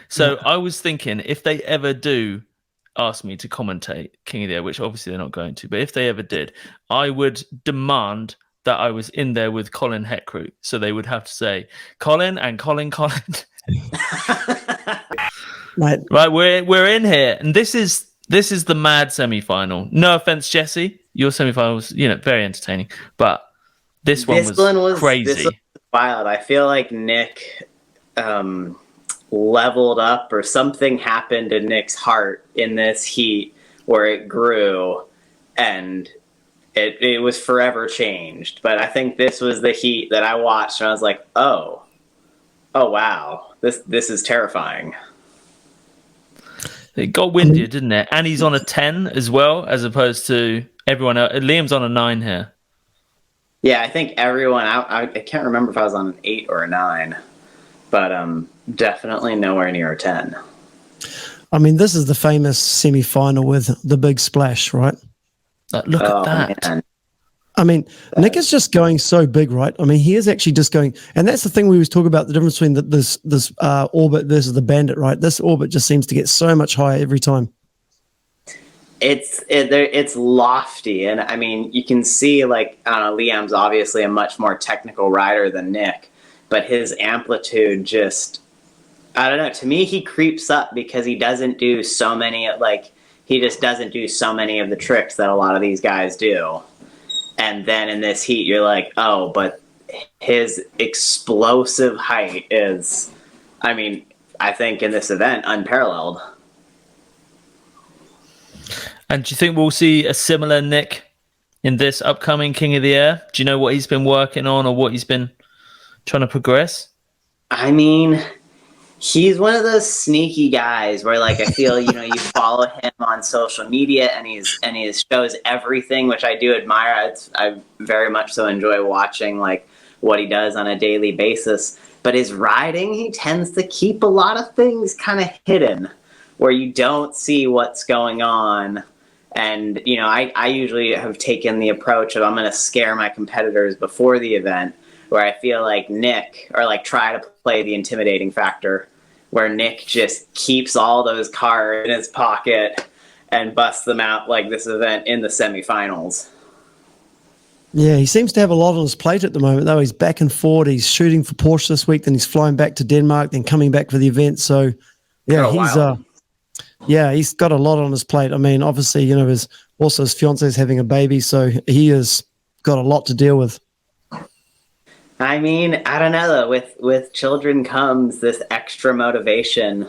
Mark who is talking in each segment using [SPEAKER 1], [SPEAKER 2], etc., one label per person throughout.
[SPEAKER 1] So I was thinking, if they ever do ask me to commentate King of the Air, which obviously they're not going to, but if they ever did, I would demand that I was in there with Colin Heckroot. So they would have to say, Colin and Colin.
[SPEAKER 2] Mate,
[SPEAKER 1] Right, we're in here, and this is the mad semi-final. No offense, Jesse, your semi-final was very entertaining, but this one was crazy.
[SPEAKER 3] This one was wild. I feel like Nick leveled up, or something happened to Nick's heart in this heat where it grew, and it was forever changed. But I think this was the heat that I watched, and I was like, oh wow, this is terrifying.
[SPEAKER 1] It got windier, didn't it? And he's on a 10 as well, as opposed to everyone else. Liam's on a 9 here.
[SPEAKER 3] Yeah, I think everyone. I can't remember if I was on an 8 or a 9, but definitely nowhere near a 10.
[SPEAKER 2] I mean, this is the famous semi-final with the big splash, right?
[SPEAKER 1] Look at that.
[SPEAKER 3] Man.
[SPEAKER 2] I mean, Nick is just going so big, right? I mean, he is actually just going, and that's the thing we was talking about, the difference between this orbit versus the Bandit, right? This orbit just seems to get so much higher every time.
[SPEAKER 3] It's lofty, and I mean, you can see, like, I don't know, Liam's obviously a much more technical rider than Nick, but his amplitude just, I don't know, to me he creeps up because he doesn't do so many, he just doesn't do so many of the tricks that a lot of these guys do. And then in this heat, you're like, oh, but his explosive height is, I mean, I think in this event, unparalleled.
[SPEAKER 1] And do you think we'll see a similar Nick in this upcoming King of the Air? Do you know what he's been working on or what he's been trying to progress?
[SPEAKER 3] I mean, he's one of those sneaky guys where, like, I feel, you follow him on social media and he shows everything, which I do admire. I very much so enjoy watching, like, what he does on a daily basis. But his riding, he tends to keep a lot of things kind of hidden where you don't see what's going on. And, I usually have taken the approach of I'm going to scare my competitors before the event, where I feel like Nick, or like try to play the intimidating factor, where Nick just keeps all those cards in his pocket and busts them out like this event in the semifinals.
[SPEAKER 2] Yeah, he seems to have a lot on his plate at the moment, though. He's back and forth. He's shooting for Porsche this week, then he's flying back to Denmark, then coming back for the event. So, yeah, he's got a lot on his plate. I mean, obviously, his fiance is having a baby, so he has got a lot to deal with.
[SPEAKER 3] I mean, I don't know, though. With children comes this extra motivation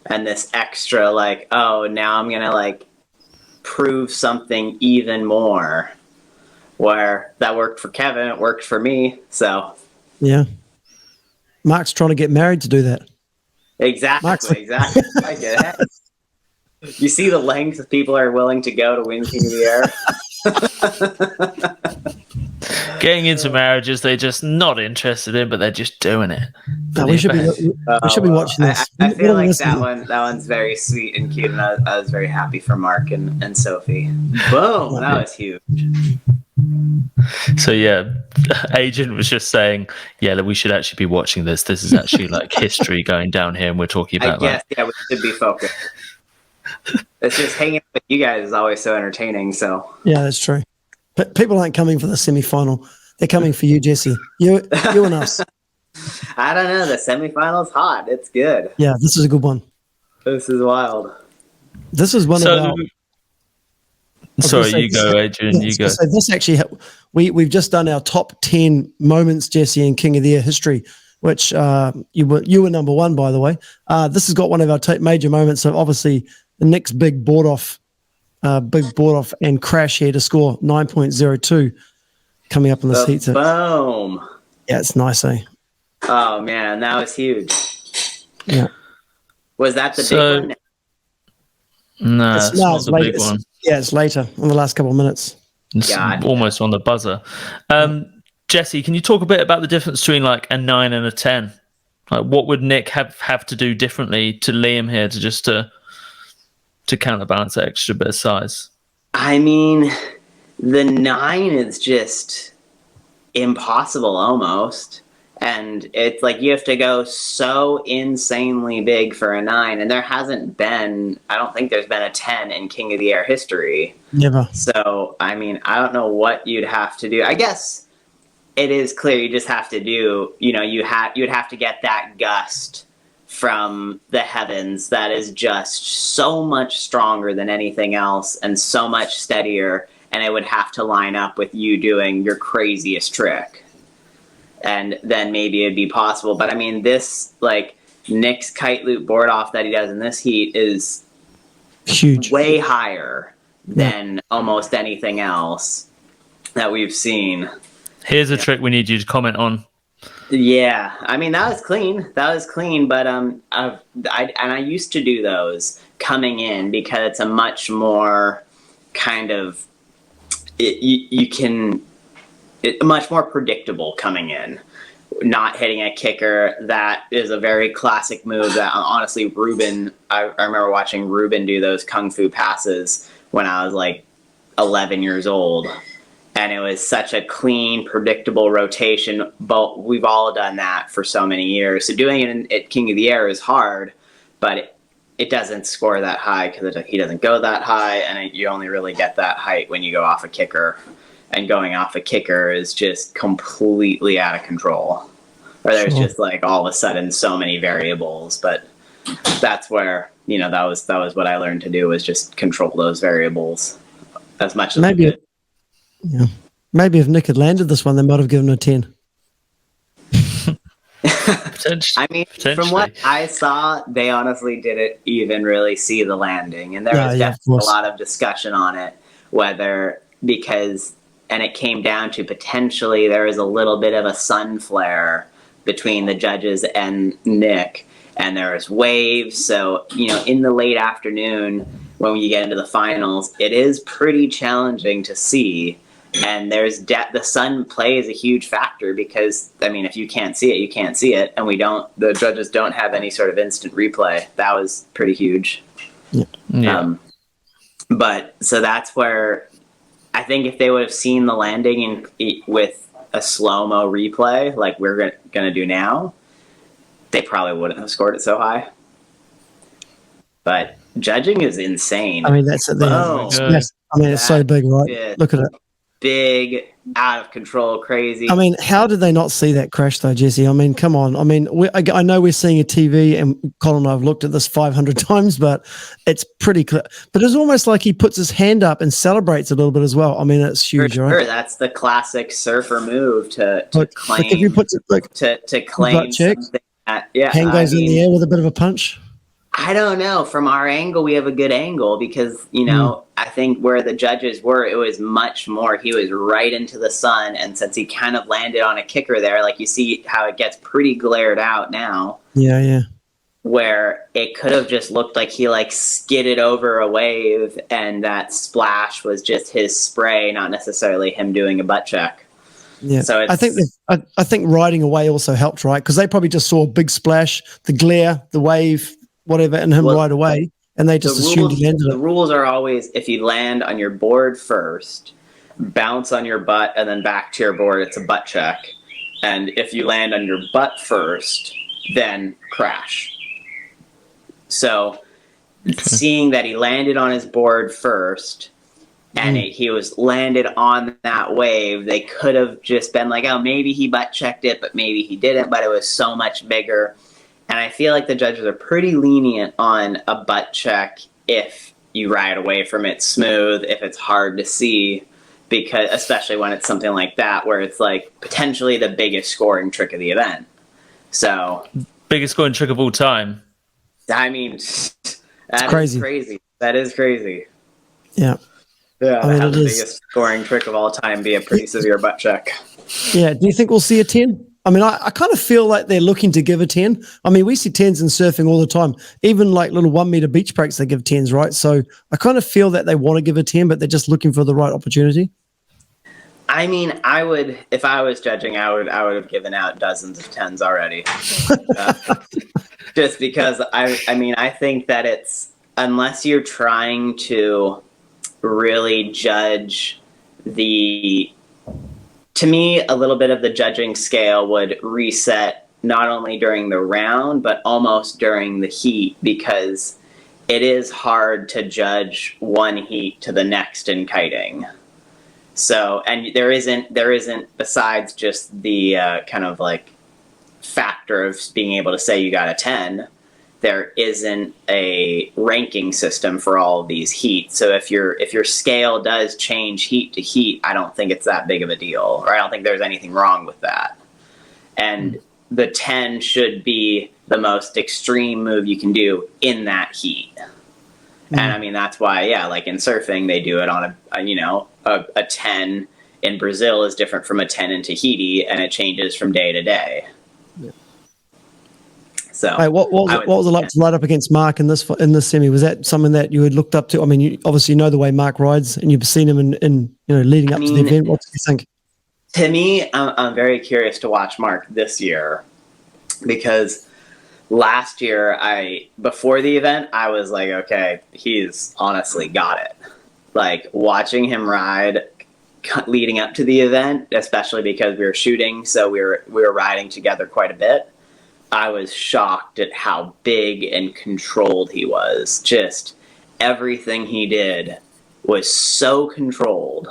[SPEAKER 3] and this extra, like, oh, now I'm going to, like, prove something even more. Where that worked for Kevin, it worked for me, so.
[SPEAKER 2] Yeah. Mark's trying to get married to do that.
[SPEAKER 3] Exactly. I get it. You see the lengths people are willing to go to win King of the Air?
[SPEAKER 1] Getting into marriages they're just not interested in, but they're just doing it.
[SPEAKER 2] No, we should be watching this.
[SPEAKER 3] I feel like that one's very sweet and cute, and I was very happy for Mark and Sophie. Boom! That was huge.
[SPEAKER 1] So yeah, Agent was just saying, yeah, we should actually be watching this. This is actually like history going down here, and we're talking about
[SPEAKER 3] we should be focused. It's just hanging with you guys is always so entertaining. So
[SPEAKER 2] yeah, that's true. But people aren't coming for the semi-final. They're coming for you, Jesse. You and us.
[SPEAKER 3] I don't know. The semi-final's hot. It's good.
[SPEAKER 2] Yeah, this is a good one.
[SPEAKER 3] This is wild.
[SPEAKER 2] This is one of our...
[SPEAKER 1] Sorry, you go, Adrian. You go.
[SPEAKER 2] So this actually, we've just done our top 10 moments, Jesse, in King of the Air history, which you were number one, by the way. This has got one of our major moments. So obviously, the next big board off and crash here to score 9.02 coming up in this heat.
[SPEAKER 3] Boom.
[SPEAKER 2] Yeah, it's nice, eh?
[SPEAKER 3] Oh man, that was huge.
[SPEAKER 2] Yeah.
[SPEAKER 3] Was that the big one?
[SPEAKER 1] No, it's not the big one.
[SPEAKER 2] Yeah, it's later in the last couple of minutes.
[SPEAKER 1] It's almost on the buzzer. Jesse, can you talk a bit about the difference between like a 9 and a 10? Like, what would Nick have to do differently to Liam here to counterbalance that extra bit of size?
[SPEAKER 3] I mean, the 9 is just impossible almost. And it's like you have to go so insanely big for a 9, and there hasn't been, I don't think there's been a 10 in King of the Air history.
[SPEAKER 2] Never.
[SPEAKER 3] So, I mean, I don't know what you'd have to do. I guess it is clear you just have to do, you'd have to get that gust from the heavens that is just so much stronger than anything else and so much steadier, and it would have to line up with you doing your craziest trick. And then maybe it'd be possible. But I mean, this, like, Nick's kite loop board off that he does in this heat is
[SPEAKER 2] huge,
[SPEAKER 3] way higher than almost anything else that we've seen.
[SPEAKER 1] Here's a trick we need you to comment on.
[SPEAKER 3] Yeah, I mean, that was clean. But I used to do those coming in because it's a much more kind of much more predictable coming in. Not hitting a kicker, that is a very classic move that honestly Ruben, I remember watching Ruben do those kung fu passes when I was like 11 years old. And it was such a clean, predictable rotation. But we've all done that for so many years. So doing it at King of the Air is hard, but it doesn't score that high because he doesn't go that high, and you only really get that height when you go off a kicker. And going off a kicker is just completely out of control. Or there's just like all of a sudden so many variables. But that's where, that was what I learned to do, was just control those variables as much as I could.
[SPEAKER 2] Yeah. Maybe if Nick had landed this one, they might have given him a 10.
[SPEAKER 3] I mean, from what I saw, they honestly didn't even really see the landing. And there was definitely a lot of discussion on it, and it came down to potentially there was a little bit of a sun flare between the judges and Nick, and there was waves. So, in the late afternoon, when you get into the finals, it is pretty challenging to see. And there's the sun plays a huge factor because, I mean, if you can't see it, you can't see it. And the judges don't have any sort of instant replay. That was pretty huge.
[SPEAKER 1] Yeah.
[SPEAKER 3] But so that's where I think if they would have seen the landing with a slow-mo replay like we're going to do now, they probably wouldn't have scored it so high. But judging is insane.
[SPEAKER 2] I mean, that's it. It's so big, right? Look at it.
[SPEAKER 3] Big, out of control, crazy.
[SPEAKER 2] I mean, how did they not see that crash though, Jesse? I mean, come on. I mean, I know we're seeing a TV, and Colin and I have looked at this 500 times, but it's pretty clear. But it's almost like he puts his hand up and celebrates a little bit as well. I mean, it's huge,
[SPEAKER 3] For sure.
[SPEAKER 2] right?
[SPEAKER 3] That's the classic surfer move to claim.
[SPEAKER 2] Like if you put it
[SPEAKER 3] to claim something.
[SPEAKER 2] Hand goes in the air with a bit of a punch.
[SPEAKER 3] I don't know. From our angle, we have a good angle because, I think where the judges were, it was much more, he was right into the sun. And since he kind of landed on a kicker there, like you see how it gets pretty glared out now.
[SPEAKER 2] Yeah.
[SPEAKER 3] Where it could have just looked like he like skidded over a wave and that splash was just his spray, not necessarily him doing a butt check.
[SPEAKER 2] Yeah, so I think riding away also helped, right? Because they probably just saw a big splash, the glare, the wave, whatever, and him right away, and they just assumed he landed it.
[SPEAKER 3] The rules are always, if you land on your board first, bounce on your butt, and then back to your board, it's a butt check. And if you land on your butt first, then crash. So seeing that he landed on his board first, and he was landed on that wave, they could have just been like, oh, maybe he butt checked it, but maybe he didn't, but it was so much bigger. And I feel like the judges are pretty lenient on a butt check if you ride away from it smooth, if it's hard to see, because especially when it's something like that, where it's like potentially the biggest scoring trick of the event. So
[SPEAKER 1] biggest scoring trick of all time.
[SPEAKER 3] I mean, that's crazy. That is crazy.
[SPEAKER 2] Yeah.
[SPEAKER 3] Yeah, I mean, have the biggest scoring trick of all time be a pretty severe butt check.
[SPEAKER 2] Yeah. Do you think we'll see a 10? I mean, I kind of feel like they're looking to give a 10. I mean, we see 10s in surfing all the time. Even like little 1 meter beach breaks, they give 10s, right? So I kind of feel that they want to give a 10, but they're just looking for the right opportunity.
[SPEAKER 3] I mean, if I was judging, I would have given out dozens of 10s already. Just because I think that it's, unless you're trying to really judge the to me, a little bit of the judging scale would reset not only during the round, but almost during the heat, because it is hard to judge one heat to the next in kiting. So, and there isn't, besides just the kind of like factor of being able to say you got a 10, there isn't a ranking system for all of these heats. So if your scale does change heat to heat, I don't think it's that big of a deal, or I don't think there's anything wrong with that. And the 10 should be the most extreme move you can do in that heat. And I mean, that's why, yeah, like in surfing, they do it on a 10 in Brazil is different from a 10 in Tahiti, and it changes from day to day.
[SPEAKER 2] Yeah. So, hey, what was it like to light up against Mark in this semi? Was that something that you had looked up to? I mean, you obviously know the way Mark rides, and you've seen him in leading up to the event. What do you think?
[SPEAKER 3] To me, I'm very curious to watch Mark this year, because last year, before the event, I was like, okay, he's honestly got it. Like, watching him ride leading up to the event, especially because we were shooting, so we were riding together quite a bit, I was shocked at how big and controlled he was. Just everything he did was so controlled.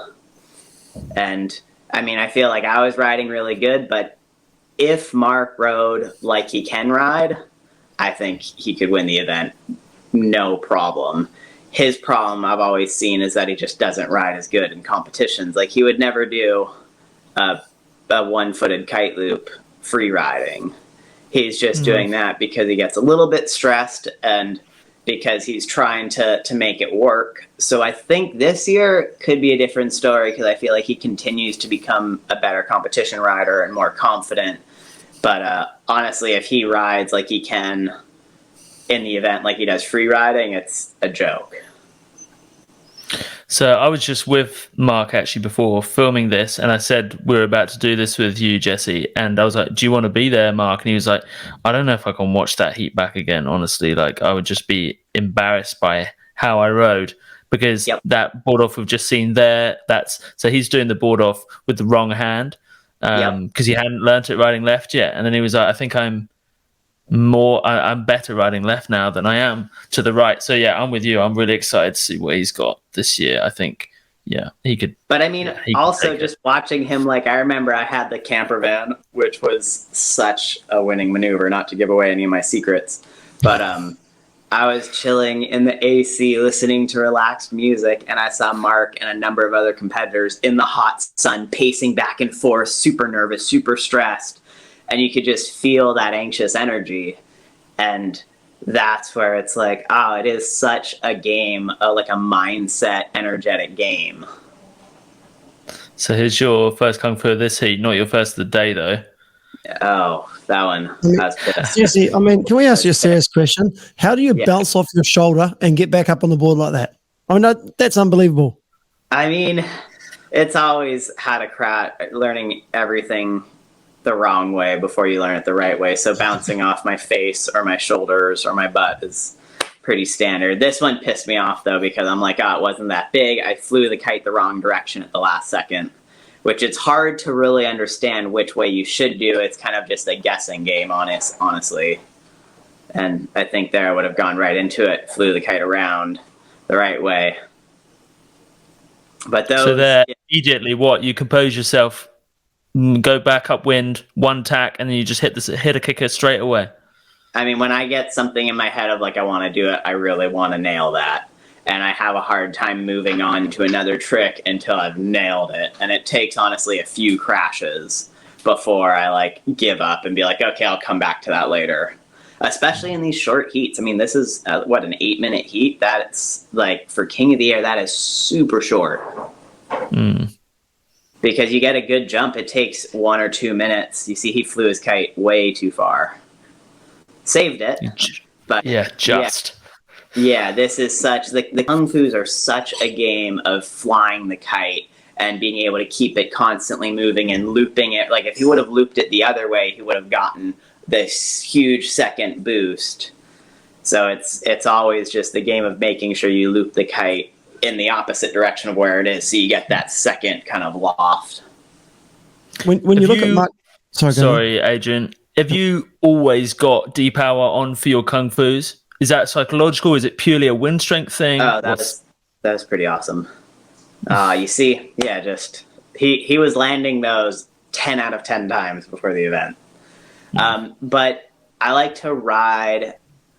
[SPEAKER 3] And I mean, I feel like I was riding really good, but if Mark rode like he can ride, I think he could win the event, no problem. His problem I've always seen is that he just doesn't ride as good in competitions. Like, he would never do a one-footed kite loop free riding. He's just doing that because he gets a little bit stressed and because he's trying to make it work. So I think this year could be a different story, because I feel like he continues to become a better competition rider and more confident. But honestly, if he rides like he can in the event, like he does free riding, it's a joke.
[SPEAKER 1] So I was just with Mark actually before filming this, and I said we're about to do this with you, Jesse, and I was like, do you want to be there, Mark? And he was like, I don't know if I can watch that heat back again, honestly. Like, I would just be embarrassed by how I rode, because that board off we've just seen there, so he's doing the board off with the wrong hand, because he hadn't learnt it riding left yet. And then he was like, I think I'm better riding left now than I am to the right. So yeah, I'm with you. I'm really excited to see what he's got this year. I think, he could.
[SPEAKER 3] But I mean, also just watching him, like, I remember I had the camper van, which was such a winning maneuver, not to give away any of my secrets. But I was chilling in the AC listening to relaxed music, and I saw Mark and a number of other competitors in the hot sun pacing back and forth, super nervous, super stressed. And you could just feel that anxious energy. And that's where it's like, oh, it is such a game, like a mindset, energetic game.
[SPEAKER 1] So here's your first Kung Fu of this heat, not your first of the day, though.
[SPEAKER 3] Oh, that one.
[SPEAKER 2] Seriously, I mean, can we ask you a serious question? How do you bounce off your shoulder and get back up on the board like that? I mean, that's unbelievable.
[SPEAKER 3] I mean, it's always had a crack, learning everything the wrong way before you learn it the right way. So bouncing off my face or my shoulders or my butt is pretty standard. This one pissed me off, though, because I'm like, oh, it wasn't that big. I flew the kite the wrong direction at the last second, which it's hard to really understand which way you should do. It's kind of just a guessing game, honestly. And I think there I would have gone right into it, flew the kite around the right way. But those,
[SPEAKER 1] so there, immediately, you compose yourself, go back upwind, one tack, and then you just hit a kicker straight away.
[SPEAKER 3] I mean, when I get something in my head of like I want to do it, I really want to nail that. And I have a hard time moving on to another trick until I've nailed it. And it takes, honestly, a few crashes before I like give up and be like, okay, I'll come back to that later. Especially in these short heats. I mean, this is, an 8-minute heat? That's like, for King of the Air, that is super short. Because you get a good jump, it takes 1 or 2 minutes. You see, he flew his kite way too far. Saved it, but yeah, this is such, the Kung Fus are such a game of flying the kite and being able to keep it constantly moving and looping it. Like, if he would have looped it the other way, he would have gotten this huge second boost. So it's always just the game of making sure you loop the kite in the opposite direction of where it is, so you get that second kind of loft.
[SPEAKER 2] when you look at Mark,
[SPEAKER 1] sorry, Adrian, have you always got D power on for your kung fu's? Is that psychological? Is it purely a wind strength thing?
[SPEAKER 3] Oh, that was pretty awesome. You see, yeah, just he was landing those 10 out of 10 times before the event. But I like to ride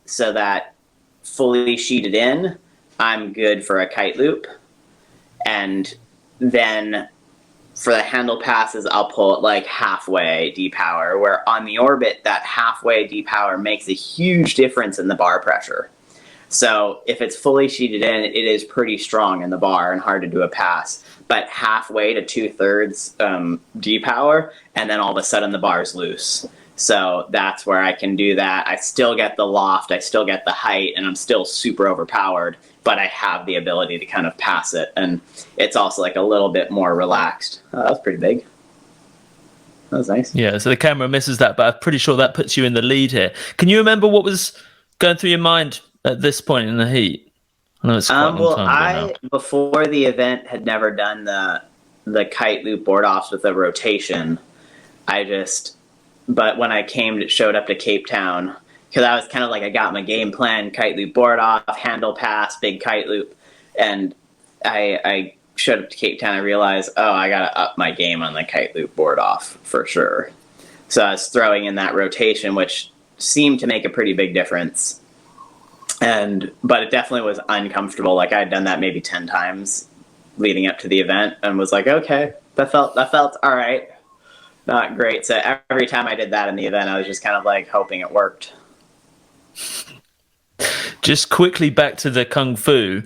[SPEAKER 3] so that fully sheeted in, I'm good for a kite loop. And then for the handle passes, I'll pull it like halfway D-power, where on the orbit, that halfway D-power makes a huge difference in the bar pressure. So if it's fully sheeted in, it is pretty strong in the bar and hard to do a pass. But halfway to 2/3 D-power, and then all of a sudden the bar's loose. So that's where I can do that. I still get the loft, I still get the height, and I'm still super overpowered, but I have the ability to kind of pass it. And it's also like a little bit more relaxed. Oh, that was pretty big. That was nice.
[SPEAKER 1] Yeah, so the camera misses that, but I'm pretty sure that puts you in the lead here. Can you remember what was going through your mind at this point in the heat? I know it's quite a long time ago now.
[SPEAKER 3] Before the event, had never done the kite loop board offs with a rotation. But when I showed up to Cape Town, because I was kind of like, I got my game plan, kite loop board off, handle pass, big kite loop. And I showed up to Cape Town, I realized, oh, I got to up my game on the kite loop board off for sure. So I was throwing in that rotation, which seemed to make a pretty big difference. But it definitely was uncomfortable. Like I had done that maybe 10 times leading up to the event and was like, okay, that felt all right. Not great. So every time I did that in the event, I was just kind of like hoping it worked.
[SPEAKER 1] Just quickly back to the kung fu.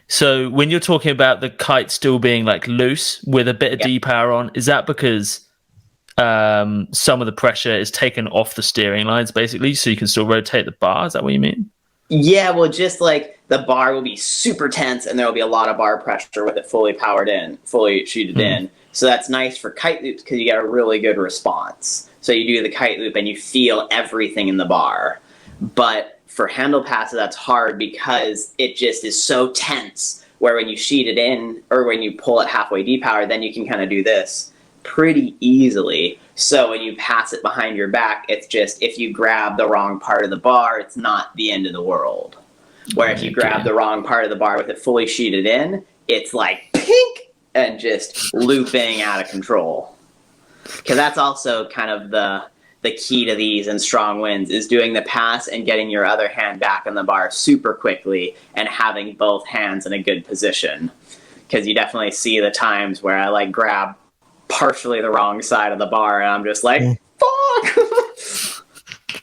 [SPEAKER 1] So when you're talking about the kite still being like loose with a bit of D-power on, is that because some of the pressure is taken off the steering lines basically, so you can still rotate the bar? Is that what you mean?
[SPEAKER 3] Yeah, well, just like the bar will be super tense and there will be a lot of bar pressure with it fully powered in, fully sheeted in. So that's nice for kite loops because you get a really good response. So you do the kite loop and you feel everything in the bar. But for handle passes, that's hard because it just is so tense, where when you sheet it in or when you pull it halfway D-power, then you can kind of do this pretty easily. So when you pass it behind your back, it's just, if you grab the wrong part of the bar, it's not the end of the world. Where if you grab the wrong part of the bar with it fully sheeted in, it's like pink and just looping out of control. Because that's also kind of the key to these and strong winds, is doing the pass and getting your other hand back on the bar super quickly and having both hands in a good position. Because you definitely see the times where I like grab partially the wrong side of the bar and I'm just like,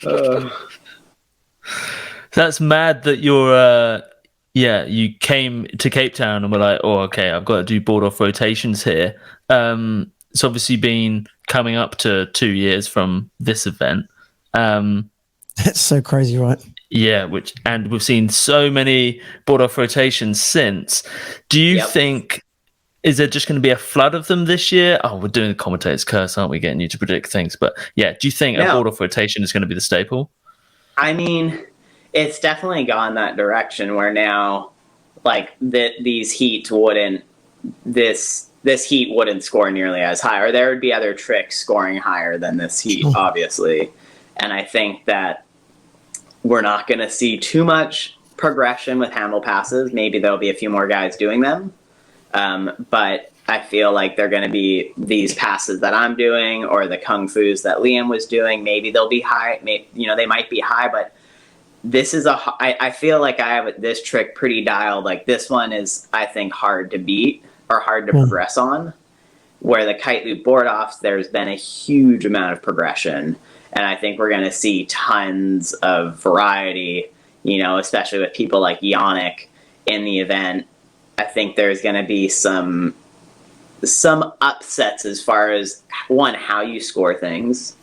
[SPEAKER 3] fuck!
[SPEAKER 1] That's mad that you're you came to Cape Town and were like, oh, okay, I've got to do board off rotations here. It's obviously been coming up to 2 years from this event.
[SPEAKER 2] That's so crazy, right?
[SPEAKER 1] Yeah, and we've seen so many board off rotations since. Do you think, is there just going to be a flood of them this year? Oh, we're doing the commentator's curse, aren't we, getting you to predict things? But yeah, do you think a board off rotation is going to be the staple? I
[SPEAKER 3] mean, it's definitely gone that direction where now, like, these heats wouldn't, this heat wouldn't score nearly as high, or there would be other tricks scoring higher than this heat, obviously. And I think that we're not going to see too much progression with handle passes. Maybe there'll be a few more guys doing them. But I feel like they're going to be these passes that I'm doing or the kung fu's that Liam was doing. Maybe they'll be high. They might be high, but this is I feel like I have this trick pretty dialed. Like this one is, I think, hard to beat or hard to progress on. Where the kite loop board offs, there's been a huge amount of progression. And I think we're going to see tons of variety, especially with people like Yannick in the event. I think there's going to be some upsets as far as, one, how you score things,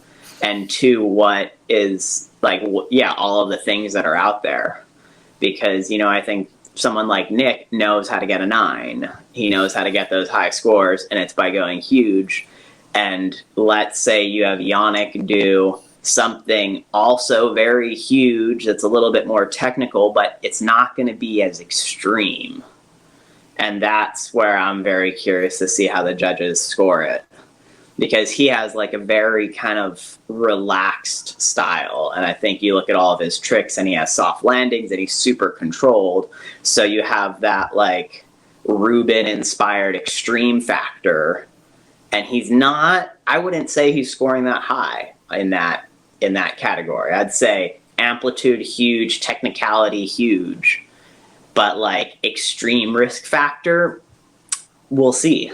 [SPEAKER 3] and two, what is, all of the things that are out there. Because, I think someone like Nick knows how to get a 9. He knows how to get those high scores, and it's by going huge. And let's say you have Yannick do something also very huge that's a little bit more technical, but it's not going to be as extreme. And that's where I'm very curious to see how the judges score it. because he has like a very kind of relaxed style. And I think you look at all of his tricks and he has soft landings and he's super controlled. So you have that like Ruben inspired extreme factor. And he's not, I wouldn't say he's scoring that high in that category. I'd say amplitude huge, technicality huge, but like extreme risk factor, we'll see.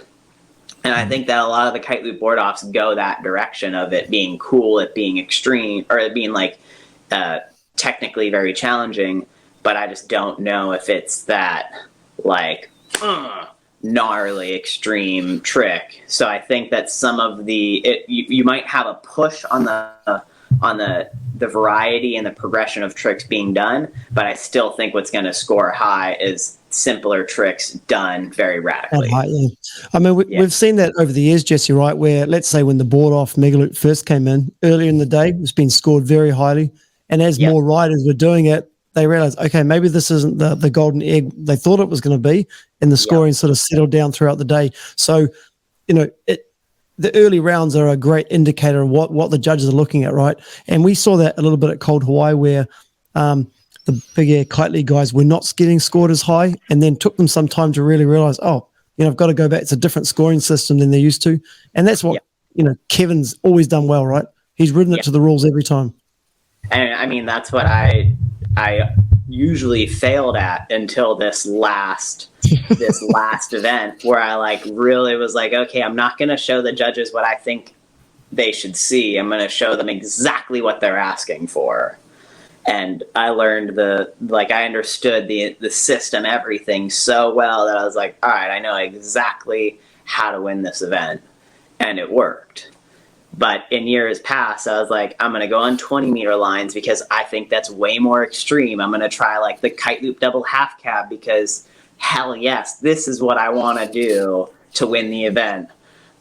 [SPEAKER 3] And I think that a lot of the kite loop board offs go that direction of it being cool, it being extreme, or it being like technically very challenging. But I just don't know if it's that like gnarly extreme trick. So I think that some of you might have a push on the variety and the progression of tricks being done, but I still think what's going to score high is simpler tricks done very radically.
[SPEAKER 2] Yeah. I mean, we've seen that over the years, Jesse, right? Where let's say when the board off Megaloop first came in earlier in the day, it's been scored very highly. And as more riders were doing it, they realized, okay, maybe this isn't the golden egg they thought it was going to be. And the scoring sort of settled down throughout the day. So, you know, the early rounds are a great indicator of what the judges are looking at, right? And we saw that a little bit at Cold Hawaii where the big air kite league guys were not getting scored as high, and then took them some time to really realize, oh, you know, I've got to go back. It's a different scoring system than they're used to. And that's what, you know, Kevin's always done well, right? He's ridden it to the rules every time.
[SPEAKER 3] And I mean, that's what I usually failed at until this last event where I like really was like, okay, I'm not going to show the judges what I think they should see. I'm going to show them exactly what they're asking for. And I learned I understood the system, everything so well that I was like, all right, I know exactly how to win this event. And it worked. But in years past, I was like, I'm going to go on 20-meter lines because I think that's way more extreme. I'm going to try like the kite loop double half cab because hell yes, this is what I want to do to win the event.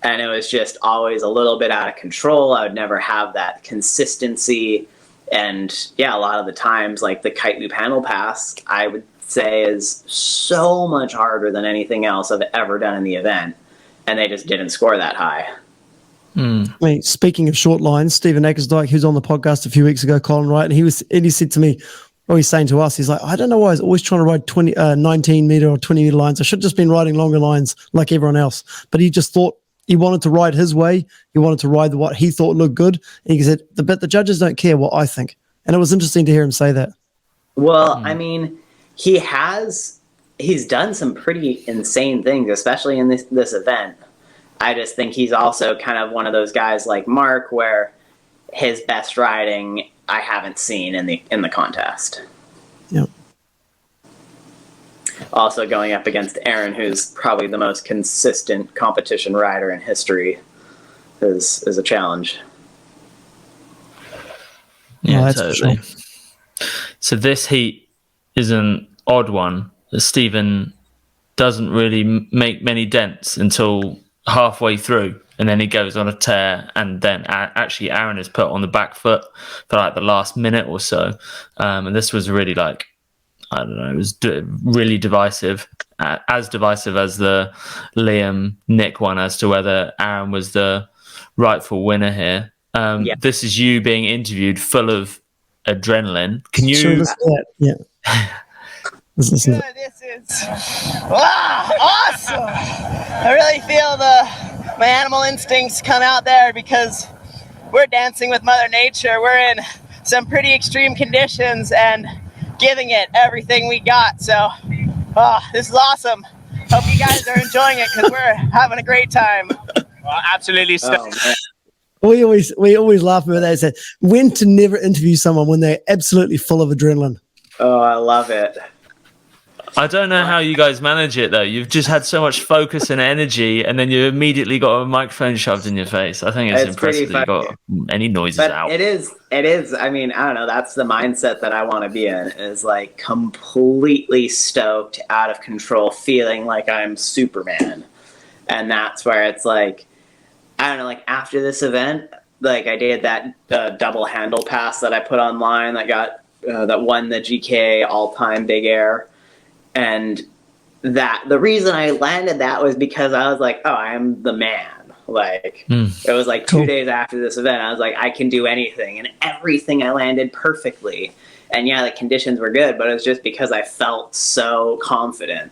[SPEAKER 3] And it was just always a little bit out of control. I would never have that consistency. And yeah, a lot of the times, like the kite loop handle pass, I would say is so much harder than anything else I've ever done in the event. And they just didn't score that high.
[SPEAKER 2] I mean, speaking of short lines, Stephen Ackersdyke, who's on the podcast a few weeks ago, Colin, right? And he said to me, or he's saying to us, he's like, I don't know why I was always trying to ride 19-meter or 20-meter lines. I should have just been riding longer lines like everyone else. But he just thought he wanted to ride his way. He wanted to ride what he thought looked good. And he said, but the judges don't care what I think. And it was interesting to hear him say that.
[SPEAKER 3] Well, I mean, he's done some pretty insane things, especially in this event. I just think he's also kind of one of those guys like Mark where his best riding I haven't seen in the contest.
[SPEAKER 2] Yep.
[SPEAKER 3] Also going up against Aaron, who's probably the most consistent competition rider in history, is a challenge.
[SPEAKER 1] Yeah, totally. So this heat is an odd one. Stephen doesn't really make many dents until halfway through, and then he goes on a tear, and then actually Aaron is put on the back foot for like the last minute or so, and this was really like, I don't know, it was really divisive, as divisive as the Liam Nick one as to whether Aaron was the rightful winner here. This is you being interviewed full of adrenaline. Can you
[SPEAKER 4] This is awesome. I really feel my animal instincts come out there because we're dancing with Mother Nature. We're in some pretty extreme conditions and giving it everything we got. So this is awesome. Hope you guys are enjoying it because we're having a great time.
[SPEAKER 5] Well, absolutely.
[SPEAKER 2] We always laugh about that. Say, when to never interview someone when they're absolutely full of adrenaline.
[SPEAKER 3] Oh, I love it.
[SPEAKER 1] I don't know how you guys manage it though. You've just had so much focus and energy, and then you immediately got a microphone shoved in your face. I think it's impressive that you got any noises out.
[SPEAKER 3] It is. I mean, I don't know. That's the mindset that I want to be in, is like completely stoked, out of control, feeling like I'm Superman. And that's where it's like, I don't know, like after this event, like I did that double handle pass that I put online that won the GK all-time big air. And the reason I landed that was because I was like, oh, I am the man. Like,
[SPEAKER 1] Mm.
[SPEAKER 3] it was like
[SPEAKER 2] Cool.
[SPEAKER 3] 2 days after this event, I was like, I can do anything. And everything I landed perfectly. And yeah, the conditions were good, but it was just because I felt so confident.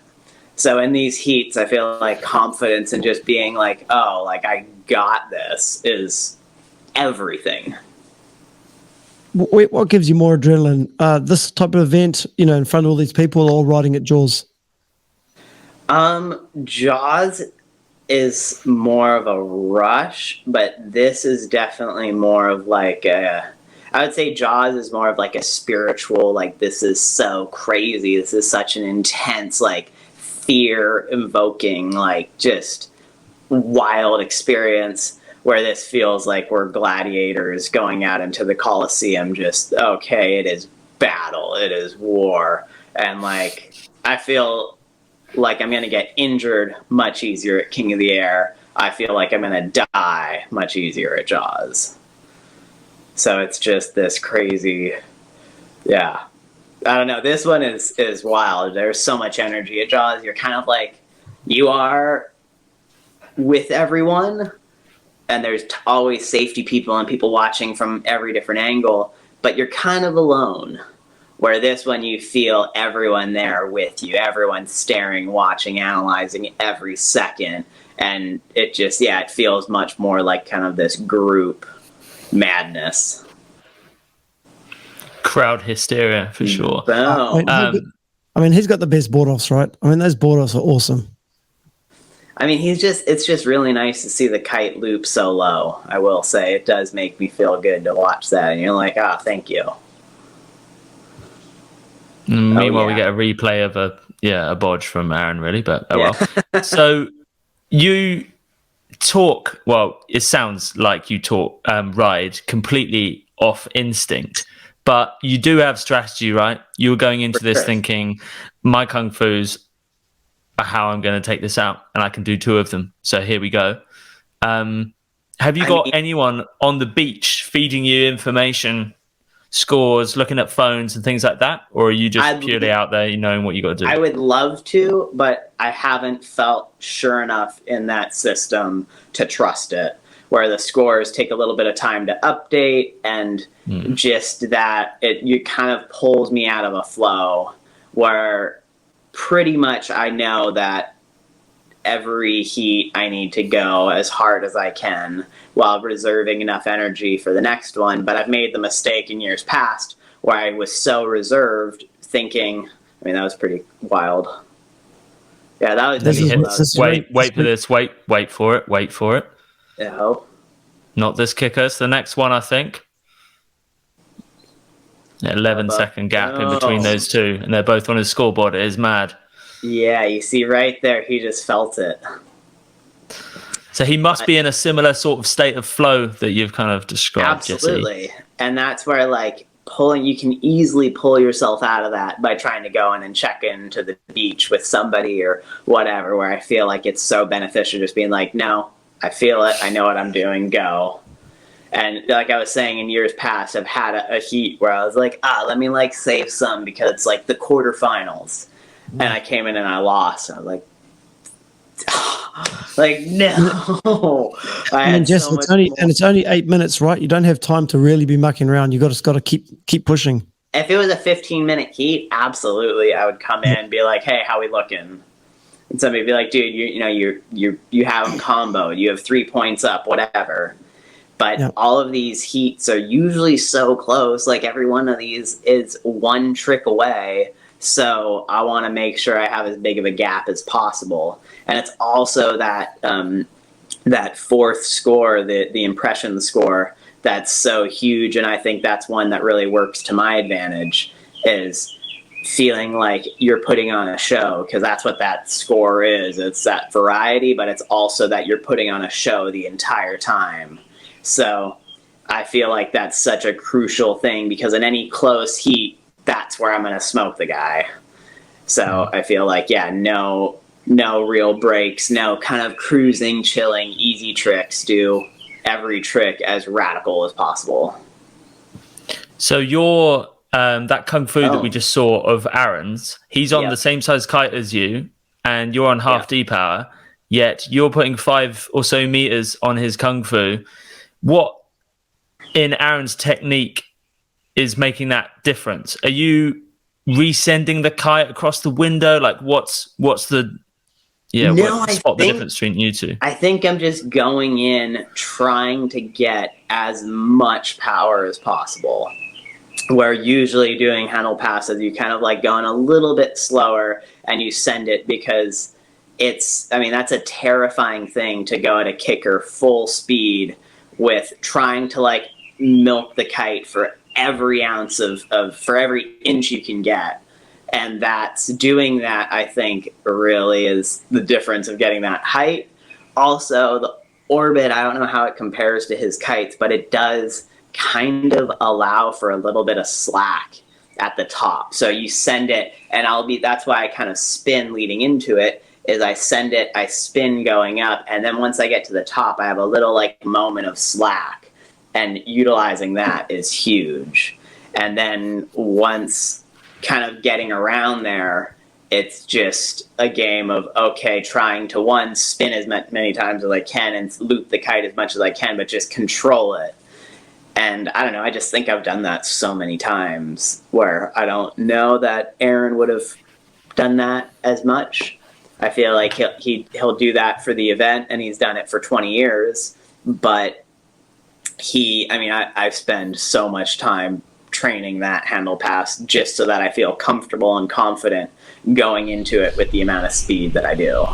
[SPEAKER 3] So in these heats, I feel like confidence and just being like, oh, like I got this is everything.
[SPEAKER 2] What gives you more adrenaline? This type of event, you know, in front of all these people, all riding at Jaws.
[SPEAKER 3] Jaws is more of a rush, but this is definitely more of like I would say Jaws is more of like a spiritual, like this is so crazy. This is such an intense, like fear invoking, like just wild experience, where this feels like we're gladiators going out into the Colosseum, just, okay, it is battle, it is war. And like, I feel like I'm going to get injured much easier at King of the Air. I feel like I'm going to die much easier at Jaws. So it's just this crazy, yeah. I don't know. This one is wild. There's so much energy at Jaws. You're kind of like, you are with everyone, and there's always safety people and people watching from every different angle, but you're kind of alone. Where this one, you feel everyone there with you, everyone staring, watching, analyzing every second, and it just, yeah, it feels much more like kind of this group madness.
[SPEAKER 1] Crowd hysteria for sure.
[SPEAKER 3] Boom.
[SPEAKER 2] I mean, he's got the best board offs, right? I mean, those board offs are awesome.
[SPEAKER 3] I mean, it's just really nice to see the kite loop so low. I will say, it does make me feel good to watch that, and you're like, ah, oh, thank you.
[SPEAKER 1] Meanwhile, we
[SPEAKER 3] yeah.
[SPEAKER 1] get a replay of a bodge from Aaron, really, but oh
[SPEAKER 3] Yeah.
[SPEAKER 1] well. So you talk, well, it sounds like you talk, ride completely off instinct, but you do have strategy, right? You were going into this thinking, my kung fu's are how I'm going to take this out, and I can do 2 of them. So here we go. Have you got anyone on the beach feeding you information, scores, looking at phones and things like that, or are you just purely out there, knowing what you got to do?
[SPEAKER 3] I would love to, but I haven't felt sure enough in that system to trust it, where the scores take a little bit of time to update, and just that it kind of pulls me out of a flow where pretty much I know that every heat I need to go as hard as I can while reserving enough energy for the next one. But I've made the mistake in years past where I was so reserved, thinking, I mean, that was pretty wild. Yeah, that was
[SPEAKER 1] wait for this. Wait for it.
[SPEAKER 3] Yeah.
[SPEAKER 1] Not this kicker. It's the next one, I think. 11-second gap in between those two, and they're both on his scoreboard. It is mad.
[SPEAKER 3] Yeah, you see right there, he just felt it.
[SPEAKER 1] So he must be in a similar sort of state of flow that you've kind of described,
[SPEAKER 3] absolutely.
[SPEAKER 1] Jesse.
[SPEAKER 3] And that's where, like, you can easily pull yourself out of that by trying to go in and check into the beach with somebody or whatever, where I feel like it's so beneficial just being like, no, I feel it, I know what I'm doing, go. And like I was saying, in years past, I've had a heat where I was like, let me like save some because it's like the quarterfinals. And I came in and I lost. I was like, no.
[SPEAKER 2] It's only 8 minutes, right? You don't have time to really be mucking around. You got to keep pushing.
[SPEAKER 3] If it was a 15-minute heat, absolutely, I would come in and be like, hey, how we looking? And somebody would be like, dude, you have them comboed. You have 3 points up, whatever. But all of these heats are usually so close. Like, every one of these is one trick away. So I want to make sure I have as big of a gap as possible. And it's also that that fourth score, the impression score, that's so huge. And I think that's one that really works to my advantage, is feeling like you're putting on a show, because that's what that score is. It's that variety, but it's also that you're putting on a show the entire time. So I feel like that's such a crucial thing, because in any close heat, that's where I'm going to smoke the guy. So I feel like, no real breaks, no kind of cruising, chilling, easy tricks. Do every trick as radical as possible.
[SPEAKER 1] So your that kung fu that we just saw of Aaron's, he's on the same size kite as you, and you're on half D power. yet you're putting 5 or so meters on his kung fu. What in Aaron's technique is making that difference? Are you resending the kite across the window? Like what's the spot the difference between you two?
[SPEAKER 3] I think I'm just going in trying to get as much power as possible. Where usually doing handle passes, you kind of like going a little bit slower and you send it, because that's a terrifying thing to go at a kicker full speed with trying to like milk the kite for every ounce for every inch you can get. And doing that, I think, really is the difference of getting that height. Also, the orbit, I don't know how it compares to his kites, but it does kind of allow for a little bit of slack at the top. So you send it, and that's why I kind of spin leading into it, is I send it, I spin going up, and then once I get to the top, I have a little like moment of slack, and utilizing that is huge. And then once kind of getting around there, it's just a game of, okay, trying to spin as many times as I can and loop the kite as much as I can, but just control it. And I don't know, I just think I've done that so many times where I don't know that Aaron would have done that as much. I feel like he'll do that for the event, and he's done it for 20 years. But I've spent so much time training that handle pass just so that I feel comfortable and confident going into it with the amount of speed that I do.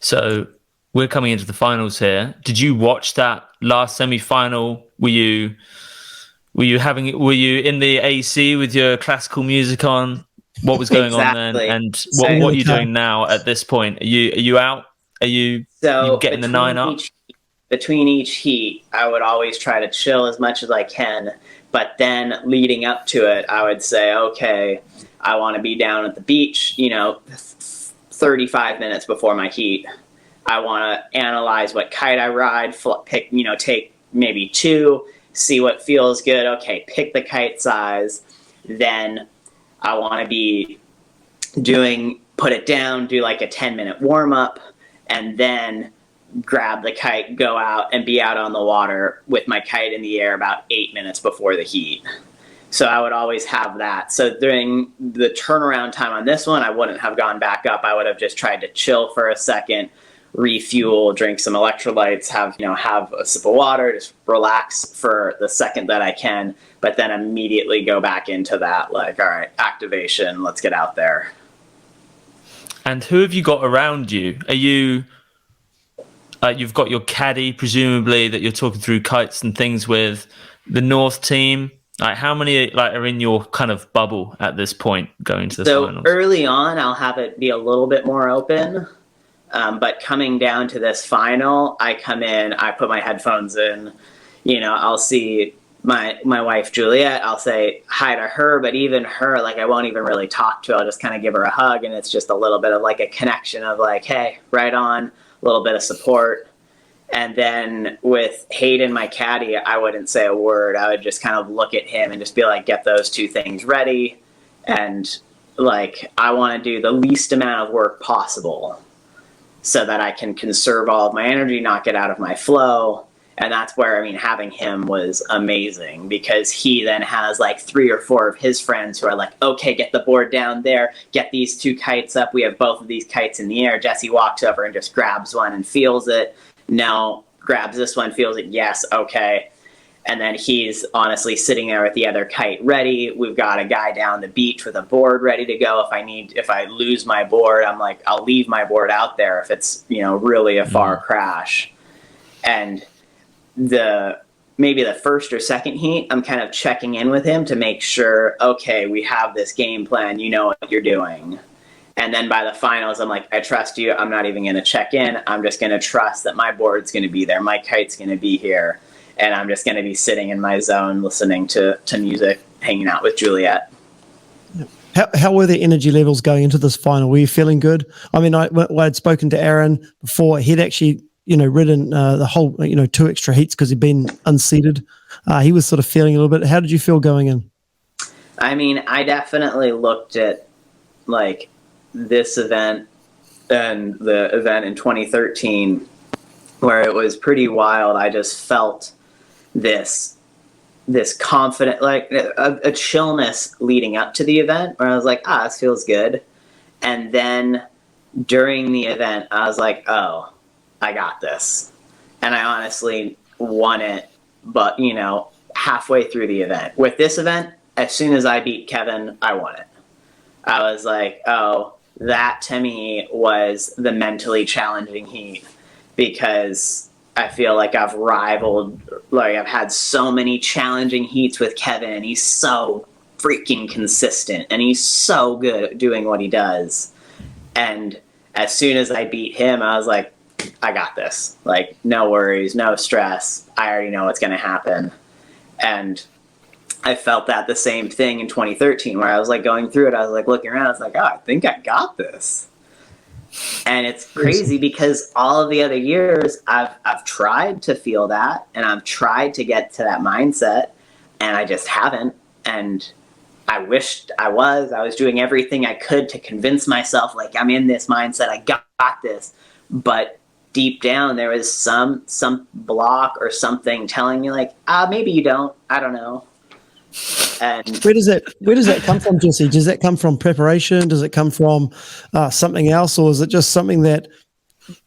[SPEAKER 1] So we're coming into the finals here. Did you watch that last semi-final? Were you in the AC with your classical music on? What was going on then? And what are you doing now at this point? Are you out? Are you getting the 9 up?
[SPEAKER 3] Between each heat, I would always try to chill as much as I can. But then leading up to it, I would say, okay, I want to be down at the beach, 35 minutes before my heat. I want to analyze what kite I ride, take maybe 2, see what feels good. Okay, pick the kite size. Then I want to be put it down, do like a 10-minute warm up, and then grab the kite, go out and be out on the water with my kite in the air about 8 minutes before the heat. So I would always have that. So during the turnaround time on this one, I wouldn't have gone back up. I would have just tried to chill for a second, refuel, drink some electrolytes, have a sip of water, just relax for the second that I can, but then immediately go back into that, like, all right, activation, let's get out there.
[SPEAKER 1] And who have you got around you? Are you... you've got your caddy, presumably, that you're talking through kites and things with. The North team, like how many are in your kind of bubble at this point going to the finals?
[SPEAKER 3] So early on, I'll have it be a little bit more open. But coming down to this final, I come in, I put my headphones in, I'll see my wife, Juliet, I'll say hi to her, but even her, like I won't even really talk to her. I'll just kind of give her a hug, and it's just a little bit of like a connection of like, hey, right on. a little bit of support. And then with Hayden, my caddy, I wouldn't say a word. I would just kind of look at him and just be like, get those two things ready. And like, I want to do the least amount of work possible so that I can conserve all of my energy, not get out of my flow. And that's where, I mean, having him was amazing, because he then has like 3 or 4 of his friends who are like, okay, get the board down there, get these 2 kites up. We have both of these kites in the air. Jesse walks over and just grabs one and feels it. No, grabs this one, feels it. Yes, okay. And then he's honestly sitting there with the other kite ready. We've got a guy down the beach with a board ready to go. If I lose my board, I'm like, I'll leave my board out there if it's, you know, really a far crash. And maybe the first or second heat, I'm kind of checking in with him to make sure, okay, we have this game plan, you know what you're doing. And then by the finals, I'm like, I trust you. I'm not even going to check in. I'm just going to trust that my board's going to be there. My kite's going to be here. And I'm just going to be sitting in my zone, listening to music, hanging out with Juliet.
[SPEAKER 2] How were the energy levels going into this final? Were you feeling good? I mean, I'd spoken to Aaron before. He'd actually, you know, ridden the whole, you know, 2 extra heats because he'd been unseated. He was sort of feeling a little bit. How did you feel going in?
[SPEAKER 3] I mean, I definitely looked at like this event and the event in 2013 where it was pretty wild. I just felt this confident, like a chillness leading up to the event where I was like, this feels good. And then during the event, I was like, oh, I got this. And I honestly won it, but, you know, halfway through the event. With this event, as soon as I beat Kevin, I won it. I was like, oh, that to me was the mentally challenging heat, because I feel like I've had so many challenging heats with Kevin, and he's so freaking consistent, and he's so good at doing what he does. And as soon as I beat him, I was like, I got this. Like, no worries, no stress. I already know what's going to happen. And I felt that the same thing in 2013, where I was like going through it. I was like looking around. I was like, I think I got this. And it's crazy because all of the other years I've tried to feel that, and I've tried to get to that mindset, and I just haven't. And I wished I was doing everything I could to convince myself, like, I'm in this mindset, I got this. But deep down there was some block or something telling me like, maybe you don't, I don't know. And
[SPEAKER 2] where does that come from, Jesse? Does that come from preparation? Does it come from something else, or is it just something that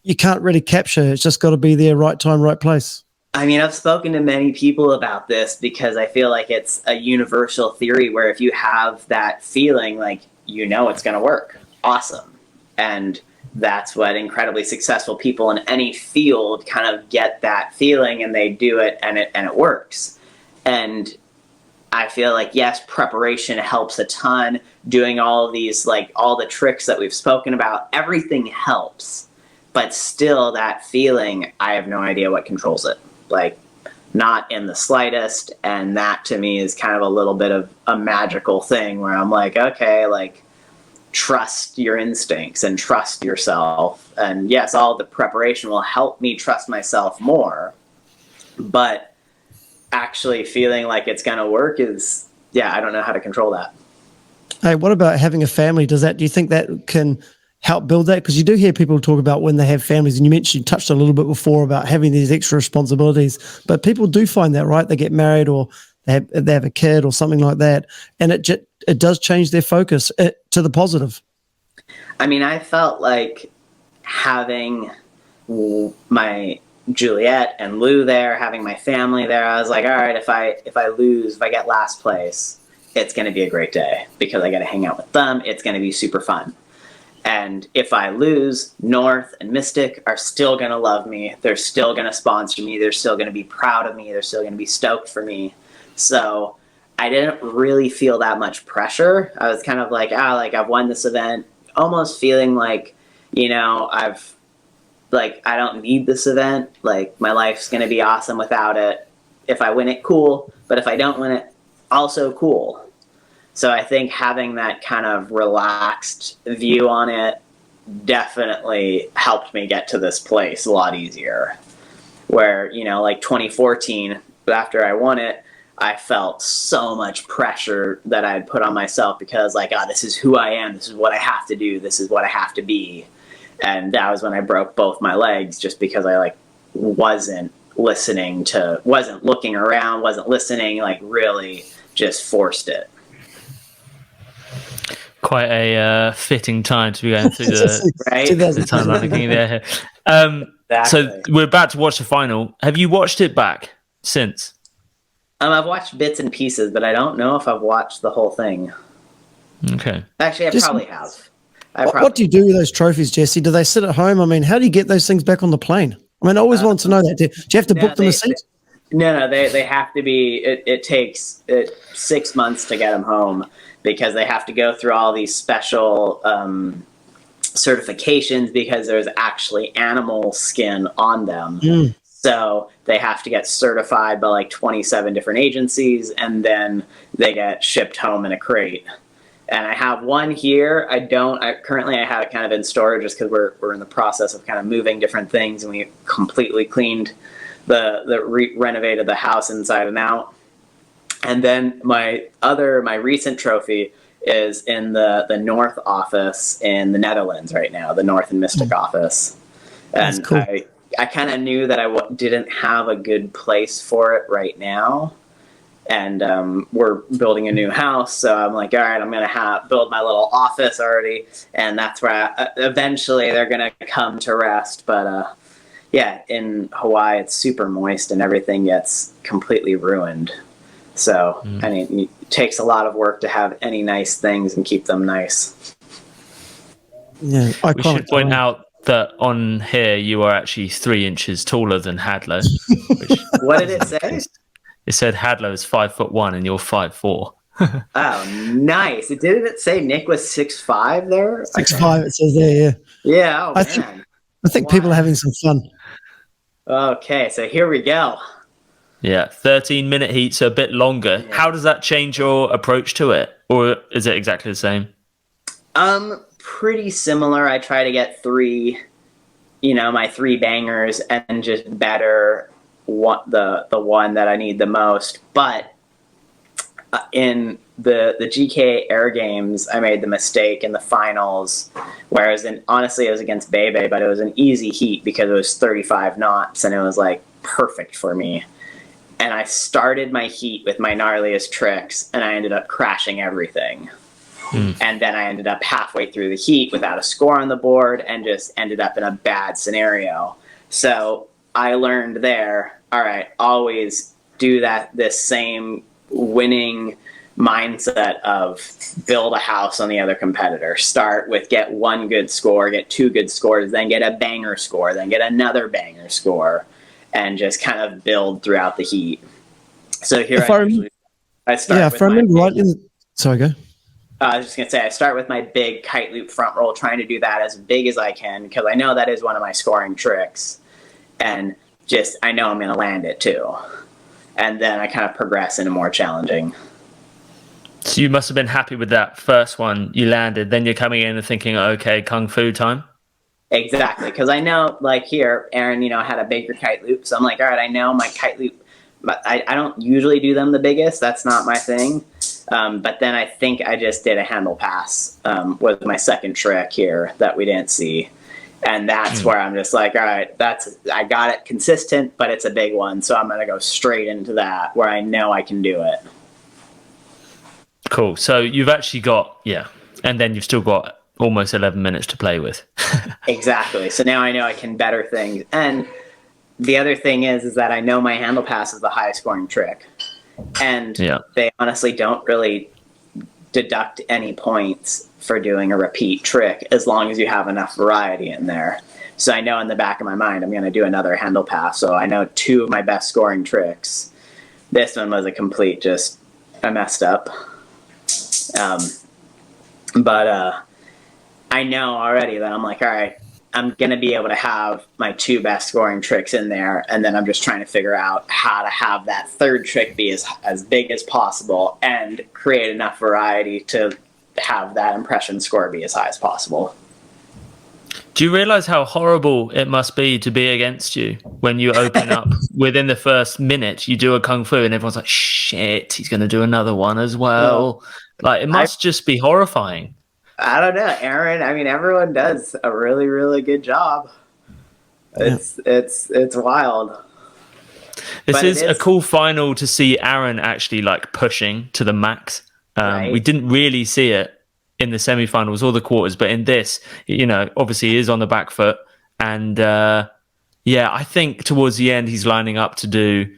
[SPEAKER 2] you can't really capture? It's just got to be there, right time, right place.
[SPEAKER 3] I mean, I've spoken to many people about this because I feel like it's a universal theory where if you have that feeling, like, you know it's going to work. Awesome. And that's what incredibly successful people in any field kind of get, that feeling, and they do it, and it works. And I feel like, yes, preparation helps a ton. Doing all of these, like all the tricks that we've spoken about, everything helps. But still, that feeling, I have no idea what controls it. Like, not in the slightest. And that to me is kind of a little bit of a magical thing where I'm like, okay, like, trust your instincts and trust yourself. And yes, all the preparation will help me trust myself more. But actually feeling like it's going to work is, I don't know how to control that.
[SPEAKER 2] Hey, what about having a family? Do you think that can help build that? Because you do hear people talk about when they have families, and you touched a little bit before about having these extra responsibilities, but people do find that, right? They get married, or they have a kid or something like that, and it does change their focus to the positive. I
[SPEAKER 3] mean, I felt like having my Juliet and Lou there, having my family there, I was like, all right, if I lose, if I get last place, it's going to be a great day because I got to hang out with them. It's going to be super fun. And if I lose, North and Mystic are still going to love me. They're still going to sponsor me. They're still going to be proud of me. They're still going to be stoked for me. So I didn't really feel that much pressure. I was kind of like, I've won this event, almost feeling like, you know, I don't need this event. Like, my life's going to be awesome without it. If I win it, cool. But if I don't win it, also cool. So I think having that kind of relaxed view on it definitely helped me get to this place a lot easier. Where, you know, like 2014, after I won it, I felt so much pressure that I had put on myself because, like, this is who I am. This is what I have to do. This is what I have to be. And that was when I broke both my legs, just because I, like, wasn't looking around, wasn't listening, like, really just forced it.
[SPEAKER 1] Quite a fitting time to be going through the,
[SPEAKER 3] right?
[SPEAKER 1] the timeline of King of the Air here.
[SPEAKER 3] Exactly.
[SPEAKER 1] So we're about to watch the final. Have you watched it back since?
[SPEAKER 3] I've watched bits and pieces, but I don't know if I've watched the whole thing.
[SPEAKER 1] Okay.
[SPEAKER 3] Actually, I probably have.
[SPEAKER 2] What do you do with those trophies, Jesse? Do they sit at home? I mean, how do you get those things back on the plane? I mean, I always want to know that. Do you have to book them a seat?
[SPEAKER 3] No, they have to be. It takes 6 months to get them home because they have to go through all these special certifications because there's actually animal skin on them. Mm. So they have to get certified by like 27 different agencies, and then they get shipped home in a crate. And I have one here. Currently I have it kind of in storage just because we're in the process of kind of moving different things, and we completely cleaned renovated the house inside and out. And then my recent trophy is in the North office in the Netherlands right now, the North and Mystic office. And that's cool. I kind of knew that I didn't have a good place for it right now. And we're building a new house, so I'm like, all right, I'm going to build my little office already, and that's where eventually they're going to come to rest. But yeah, in Hawaii, it's super moist, and everything gets completely ruined. So, I mean, it takes a lot of work to have any nice things and keep them nice.
[SPEAKER 2] Yeah,
[SPEAKER 1] we should point out that on here you are actually 3 inches taller than Hadlow.
[SPEAKER 3] What did it say?
[SPEAKER 1] It said Hadlow is 5'1" and you're 5'4".
[SPEAKER 3] Oh, nice! Didn't it say Nick was 6'5" there?
[SPEAKER 2] 6'5" it says there. Yeah.
[SPEAKER 3] Yeah. Oh,
[SPEAKER 2] I think people are having some fun.
[SPEAKER 3] Okay, so here we go.
[SPEAKER 1] Yeah, 13-minute heat, so a bit longer. Yeah. How does that change your approach to it, or is it exactly the same?
[SPEAKER 3] Pretty similar. I try to get my 3 bangers, and just better the one that I need the most. But in the GK Air Games, I made the mistake in the finals, whereas honestly it was against Bebe, but it was an easy heat because it was 35 knots, and it was like perfect for me. And I started my heat with my gnarliest tricks, and I ended up crashing everything. And then I ended up halfway through the heat without a score on the board and just ended up in a bad scenario. So I learned there, all right, always do this same winning mindset of build a house on the other competitor. Start with get 1 good score, get 2 good scores, then get a banger score, then get another banger score, and just kind of build throughout the heat. So here I start.
[SPEAKER 2] Yeah, if I remember right, sorry, go.
[SPEAKER 3] I was just going to say, I start with my big kite loop front roll, trying to do that as big as I can, because I know that is one of my scoring tricks. And I know I'm going to land it too. And then I kind of progress into more challenging.
[SPEAKER 1] So you must have been happy with that first one you landed. Then you're coming in and thinking, okay, Kung Fu time.
[SPEAKER 3] Exactly. Because I know, like here, Aaron, had a bigger kite loop. So I'm like, all right, I know my kite loop, but I don't usually do them the biggest. That's not my thing. But then I think I just did a handle pass with my second trick here that we didn't see. And that's where I'm just like, all right, I got it consistent, but it's a big one. So I'm going to go straight into that where I know I can do it.
[SPEAKER 1] Cool. So you've actually got, and then you've still got almost 11 minutes to play with.
[SPEAKER 3] Exactly. So now I know I can better things. And the other thing is that I know my handle pass is the highest scoring trick. And they honestly don't really deduct any points for doing a repeat trick as long as you have enough variety in there. So I know in the back of my mind I'm going to do another handle pass. So I know 2 of my best scoring tricks. This one was a complete I messed up. But I know already that I'm like, all right, I'm going to be able to have my 2 best scoring tricks in there, and then I'm just trying to figure out how to have that third trick be as big as possible and create enough variety to have that impression score be as high as possible.
[SPEAKER 1] Do you realize how horrible it must be to be against you when you open up within the first minute? You do a kung fu, and everyone's like, "Shit, he's going to do another one as well." Like, it must just be horrifying.
[SPEAKER 3] I don't know, Aaron. I mean, everyone does a really, really good job. It's wild.
[SPEAKER 1] This is a cool final to see Aaron actually like pushing to the max.
[SPEAKER 3] Right.
[SPEAKER 1] We didn't really see it in the semi-finals or the quarters, but in this, you know, obviously he is on the back foot, and I think towards the end he's lining up to do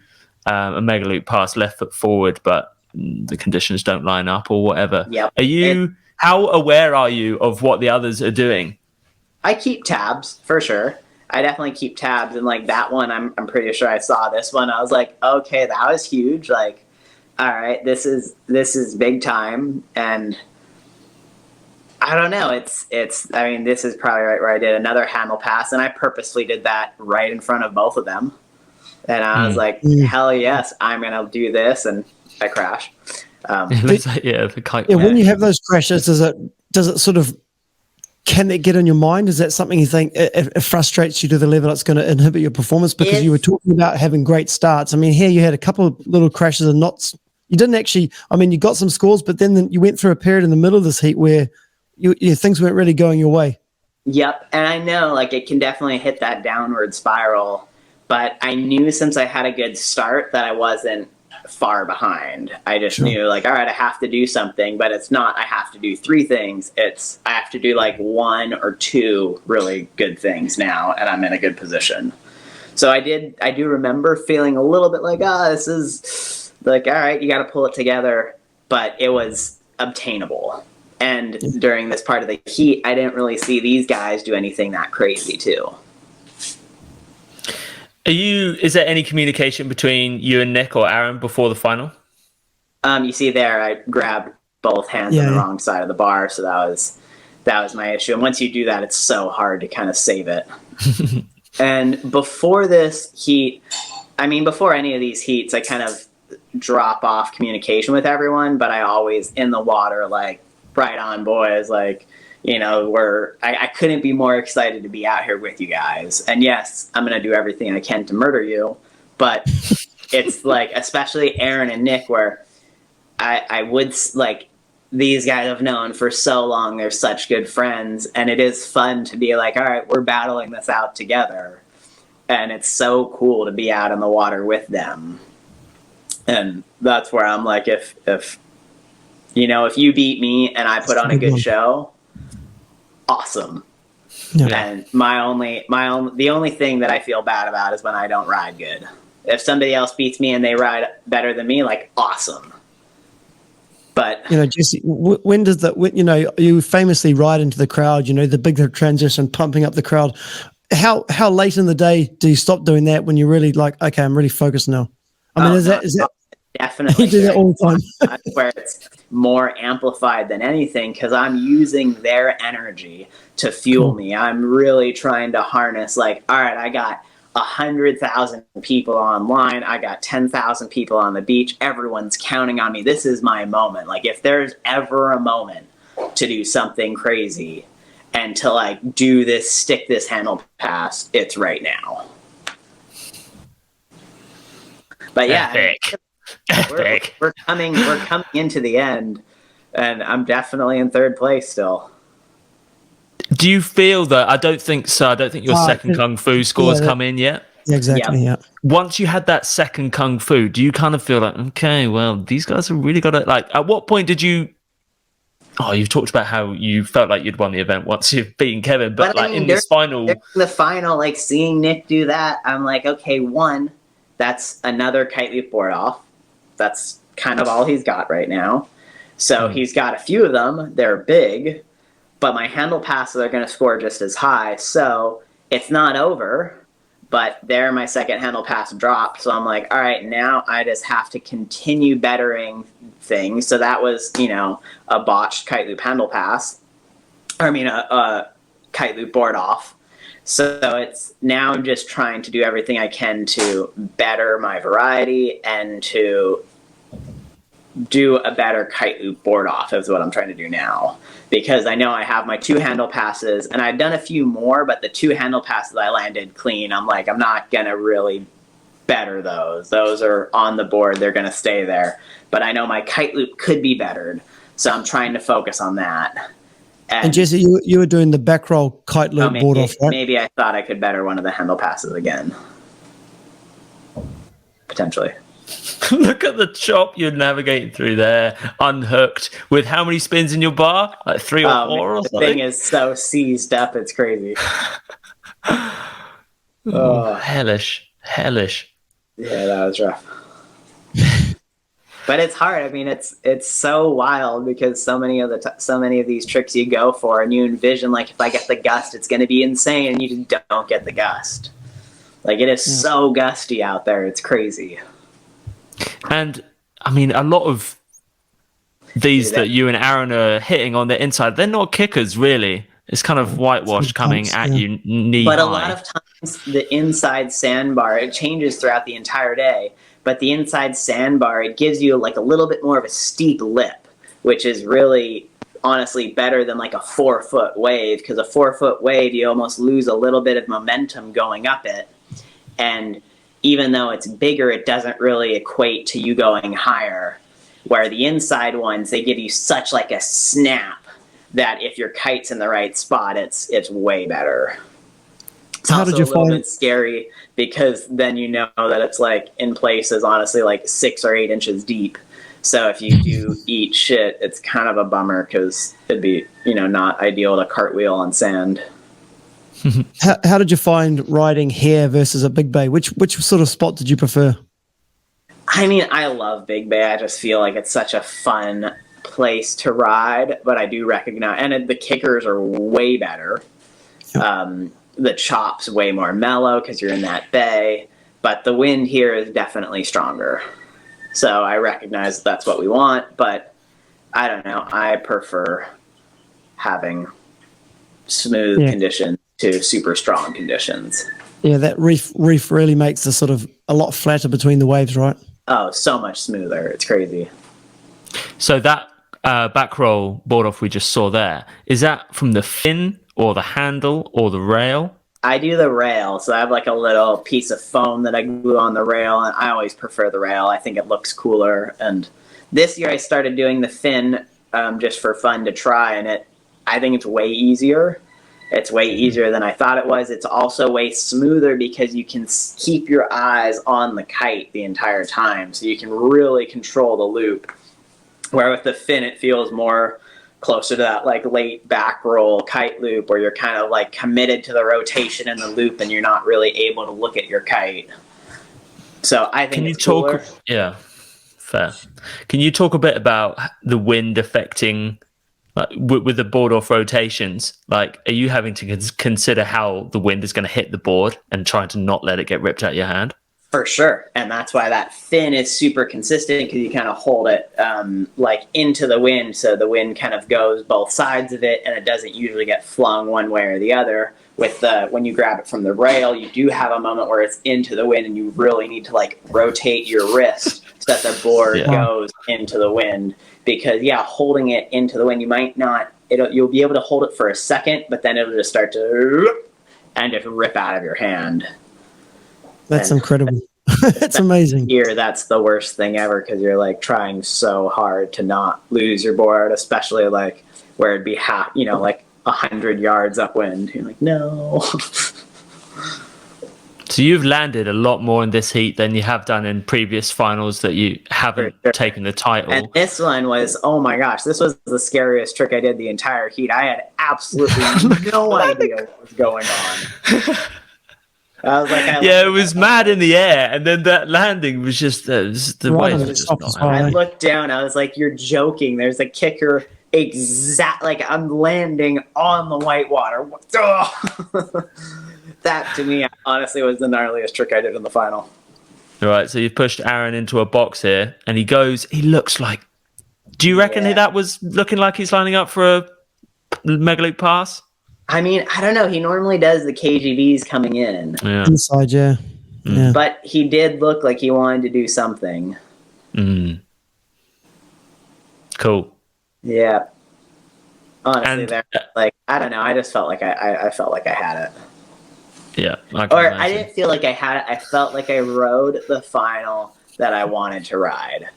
[SPEAKER 1] a mega loop pass left foot forward, but the conditions don't line up or whatever.
[SPEAKER 3] Yep.
[SPEAKER 1] How aware are you of what the others are doing?
[SPEAKER 3] I keep tabs for sure. I definitely keep tabs, and like that one, I'm pretty sure I saw this one. I was like, okay, that was huge. Like, all right, this is big time, and I don't know. I mean, this is probably right where I did another handle pass, and I purposely did that right in front of both of them, and I was like, hell yes, I'm gonna do this, and I crash.
[SPEAKER 1] The kite.
[SPEAKER 2] Yeah, when you have those crashes, does it sort of, can it get in your mind? Is that something you think it frustrates you to the level it's going to inhibit your performance? Because you were talking about having great starts. I mean, here you had a couple of little crashes and knots. You didn't actually, I mean, you got some scores, but then you went through a period in the middle of this heat where things weren't really going your way.
[SPEAKER 3] Yep. And I know like it can definitely hit that downward spiral, but I knew since I had a good start that I wasn't far behind. I just knew like, all right, I have to do something, but it's not I have to do 3 things. It's I have to do like 1 or 2 really good things now, and I'm in a good position. So I do remember feeling a little bit like, this is like, all right, you got to pull it together, but it was obtainable. And during this part of the heat, I didn't really see these guys do anything that crazy too.
[SPEAKER 1] Is there any communication between you and Nick or Aaron before the final?
[SPEAKER 3] You see there, I grabbed both hands on the wrong side of the bar, so that was my issue. And once you do that, it's so hard to kind of save it. And before this heat, I mean, before any of these heats, I kind of drop off communication with everyone, but I always in the water, like, right on, boys, like, you know, I couldn't be more excited to be out here with you guys. And yes, I'm going to do everything I can to murder you. But it's like, especially Aaron and Nick, where I would, like, these guys have known for so long. They're such good friends. And it is fun to be like, all right, we're battling this out together. And it's so cool to be out in the water with them. And that's where I'm like, if you know, if you beat me and I put on a good show, awesome. Yeah. And the only thing that I feel bad about is when I don't ride good. If somebody else beats me and they ride better than me, like, awesome. But
[SPEAKER 2] you know, Jesse, when does that? You know, you famously ride into the crowd. You know, the big transition, pumping up the crowd. How late in the day do you stop doing that when you're really like, okay, I'm really focused now? I mean, is that
[SPEAKER 3] definitely
[SPEAKER 2] you do that all the time?
[SPEAKER 3] Where it's more amplified than anything because I'm using their energy to fuel me. I'm really trying to harness, like, all right, I got 100,000 people online. I got 10,000 people on the beach. Everyone's counting on me. This is my moment. Like, if there's ever a moment to do something crazy and to, like, stick this handle pass, it's right now. But yeah, we're coming into the end, and I'm definitely in 3rd place still.
[SPEAKER 1] Do you feel that? I don't think so. I don't think your second Kung Fu scores come in yet.
[SPEAKER 2] Yeah, exactly.
[SPEAKER 3] Yep.
[SPEAKER 2] Yeah.
[SPEAKER 1] Once you had that second Kung Fu, do you kind of feel like, okay, well, these guys have really got to, like, at what point did you? Oh, you've talked about how you felt like you'd won the event once you've beaten Kevin, but like, I mean, in this final,
[SPEAKER 3] the final, like, seeing Nick do that, I'm like, okay, 1, that's another kite loop board off. That's kind of all he's got right now. So he's got a few of them. They're big, but my handle passes are going to score just as high. So it's not over, but there my second handle pass dropped. So I'm like, all right, now I just have to continue bettering things. So that was, you know, a botched kite loop handle pass. I mean, a kite loop board off. So it's now I'm just trying to do everything I can to better my variety and to do a better kite loop board off is what I'm trying to do now, because I know I have my 2 handle passes, and I've done a few more, but the 2 handle passes I landed clean. I'm like, I'm not gonna really better those. Those are on the board, they're gonna stay there. But I know my kite loop could be bettered, so I'm trying to focus on that.
[SPEAKER 2] And Jesse, you were doing the back roll kite loop board off, right?
[SPEAKER 3] Maybe I thought I could better one of the handle passes again. Potentially.
[SPEAKER 1] Look at the chop you're navigating through there, unhooked, with how many spins in your bar? Like 3 or 4 or something?
[SPEAKER 3] The thing is so seized up, it's crazy.
[SPEAKER 1] Hellish.
[SPEAKER 3] Yeah, that was rough. But it's hard. I mean, it's so wild, because so many of these tricks you go for, and you envision, like, if I get the gust, it's going to be insane, and you just don't get the gust. Like, it is so gusty out there. It's crazy.
[SPEAKER 1] And I mean, a lot of these that you and Aaron are hitting on the inside, they're not kickers, really. It's kind of whitewash coming at you knee high.
[SPEAKER 3] But a lot of times, the inside sandbar, it changes throughout the entire day. But the inside sandbar, it gives you like a little bit more of a steep lip, which is really, honestly, better than like a 4-foot wave, because a 4-foot wave, you almost lose a little bit of momentum going up it. And even though it's bigger, it doesn't really equate to you going higher. Where the inside ones, they give you such like a snap that if your kite's in the right spot, it's way better. It's
[SPEAKER 2] How
[SPEAKER 3] also
[SPEAKER 2] did you
[SPEAKER 3] a little
[SPEAKER 2] find
[SPEAKER 3] bit scary, because then you know that it's like in places, honestly, like 6 or 8 inches deep. So if you do eat shit, it's kind of a bummer, because it'd be, not ideal to cartwheel on sand.
[SPEAKER 2] How did you find riding here versus a big bay? Which sort of spot did you prefer?
[SPEAKER 3] I mean, I love Big Bay. I just feel like it's such a fun place to ride, but I do recognize, and the kickers are way better. The chop's way more mellow because you're in that bay, but the wind here is definitely stronger. So I recognize that's what we want, but I don't know. I prefer having smooth conditions to super strong conditions.
[SPEAKER 2] Yeah, that reef really makes the sort of a lot flatter between the waves, right?
[SPEAKER 3] Oh, so much smoother. It's crazy.
[SPEAKER 1] So that back roll board off we just saw there, is that from the fin or the handle or the rail?
[SPEAKER 3] I do the rail, so I have like a little piece of foam that I glue on the rail, and I always prefer the rail. I think it looks cooler. And this year I started doing the fin just for fun to try, and I think it's way easier. It's way easier than I thought it was. It's also way smoother because you can keep your eyes on the kite the entire time, so you can really control the loop. Where with the fin, it feels more closer to that like late back roll kite loop, where you're kind of like committed to the rotation and the loop, and you're not really able to look at your kite. So I think it's cooler.
[SPEAKER 1] Yeah, fair. Can you talk a bit about the wind affecting, like, with the board off rotations? Like, are you having to consider how the wind is going to hit the board and trying to not let it get ripped out of your hand?
[SPEAKER 3] For sure. And that's why that fin is super consistent, because you kind of hold it like into the wind, so the wind kind of goes both sides of it, and it doesn't usually get flung one way or the other. With when you grab it from the rail, you do have a moment where it's into the wind, and you really need to like rotate your wrist so that the board goes into the wind. Because holding it into the wind, you might not, you'll be able to hold it for a second, but then it'll just start to and just rip out of your hand.
[SPEAKER 2] That's incredible. That's amazing.
[SPEAKER 3] Here, that's the worst thing ever, because you're like trying so hard to not lose your board, especially like where it'd be like 100 yards upwind. You're like, no.
[SPEAKER 1] So you've landed a lot more in this heat than you have done in previous finals that you haven't taken the title.
[SPEAKER 3] And this one was, oh my gosh, this was the scariest trick I did the entire heat. I had absolutely no idea what was going on. I was like,
[SPEAKER 1] it was mad in the air, and then that landing was just the way.
[SPEAKER 3] I looked down. I was like, "You're joking!" There's a kicker like I'm landing on the white water. That to me, honestly, was the gnarliest trick I did in the final.
[SPEAKER 1] All right, so you've pushed Aaron into a box here, and he looks like. Do you reckon that was looking like he's lining up for a mega loop pass?
[SPEAKER 3] I mean, I don't know. He normally does the KGBs coming in.
[SPEAKER 1] Yeah.
[SPEAKER 2] Inside, yeah.
[SPEAKER 3] But he did look like he wanted to do something.
[SPEAKER 1] Mm. Cool.
[SPEAKER 3] Yeah. Honestly,
[SPEAKER 1] And
[SPEAKER 3] there, like, I don't know. I just felt like I felt like I had it.
[SPEAKER 1] yeah, I can
[SPEAKER 3] Or
[SPEAKER 1] imagine.
[SPEAKER 3] I didn't feel like I had it. I felt like I rode the final that I wanted to ride.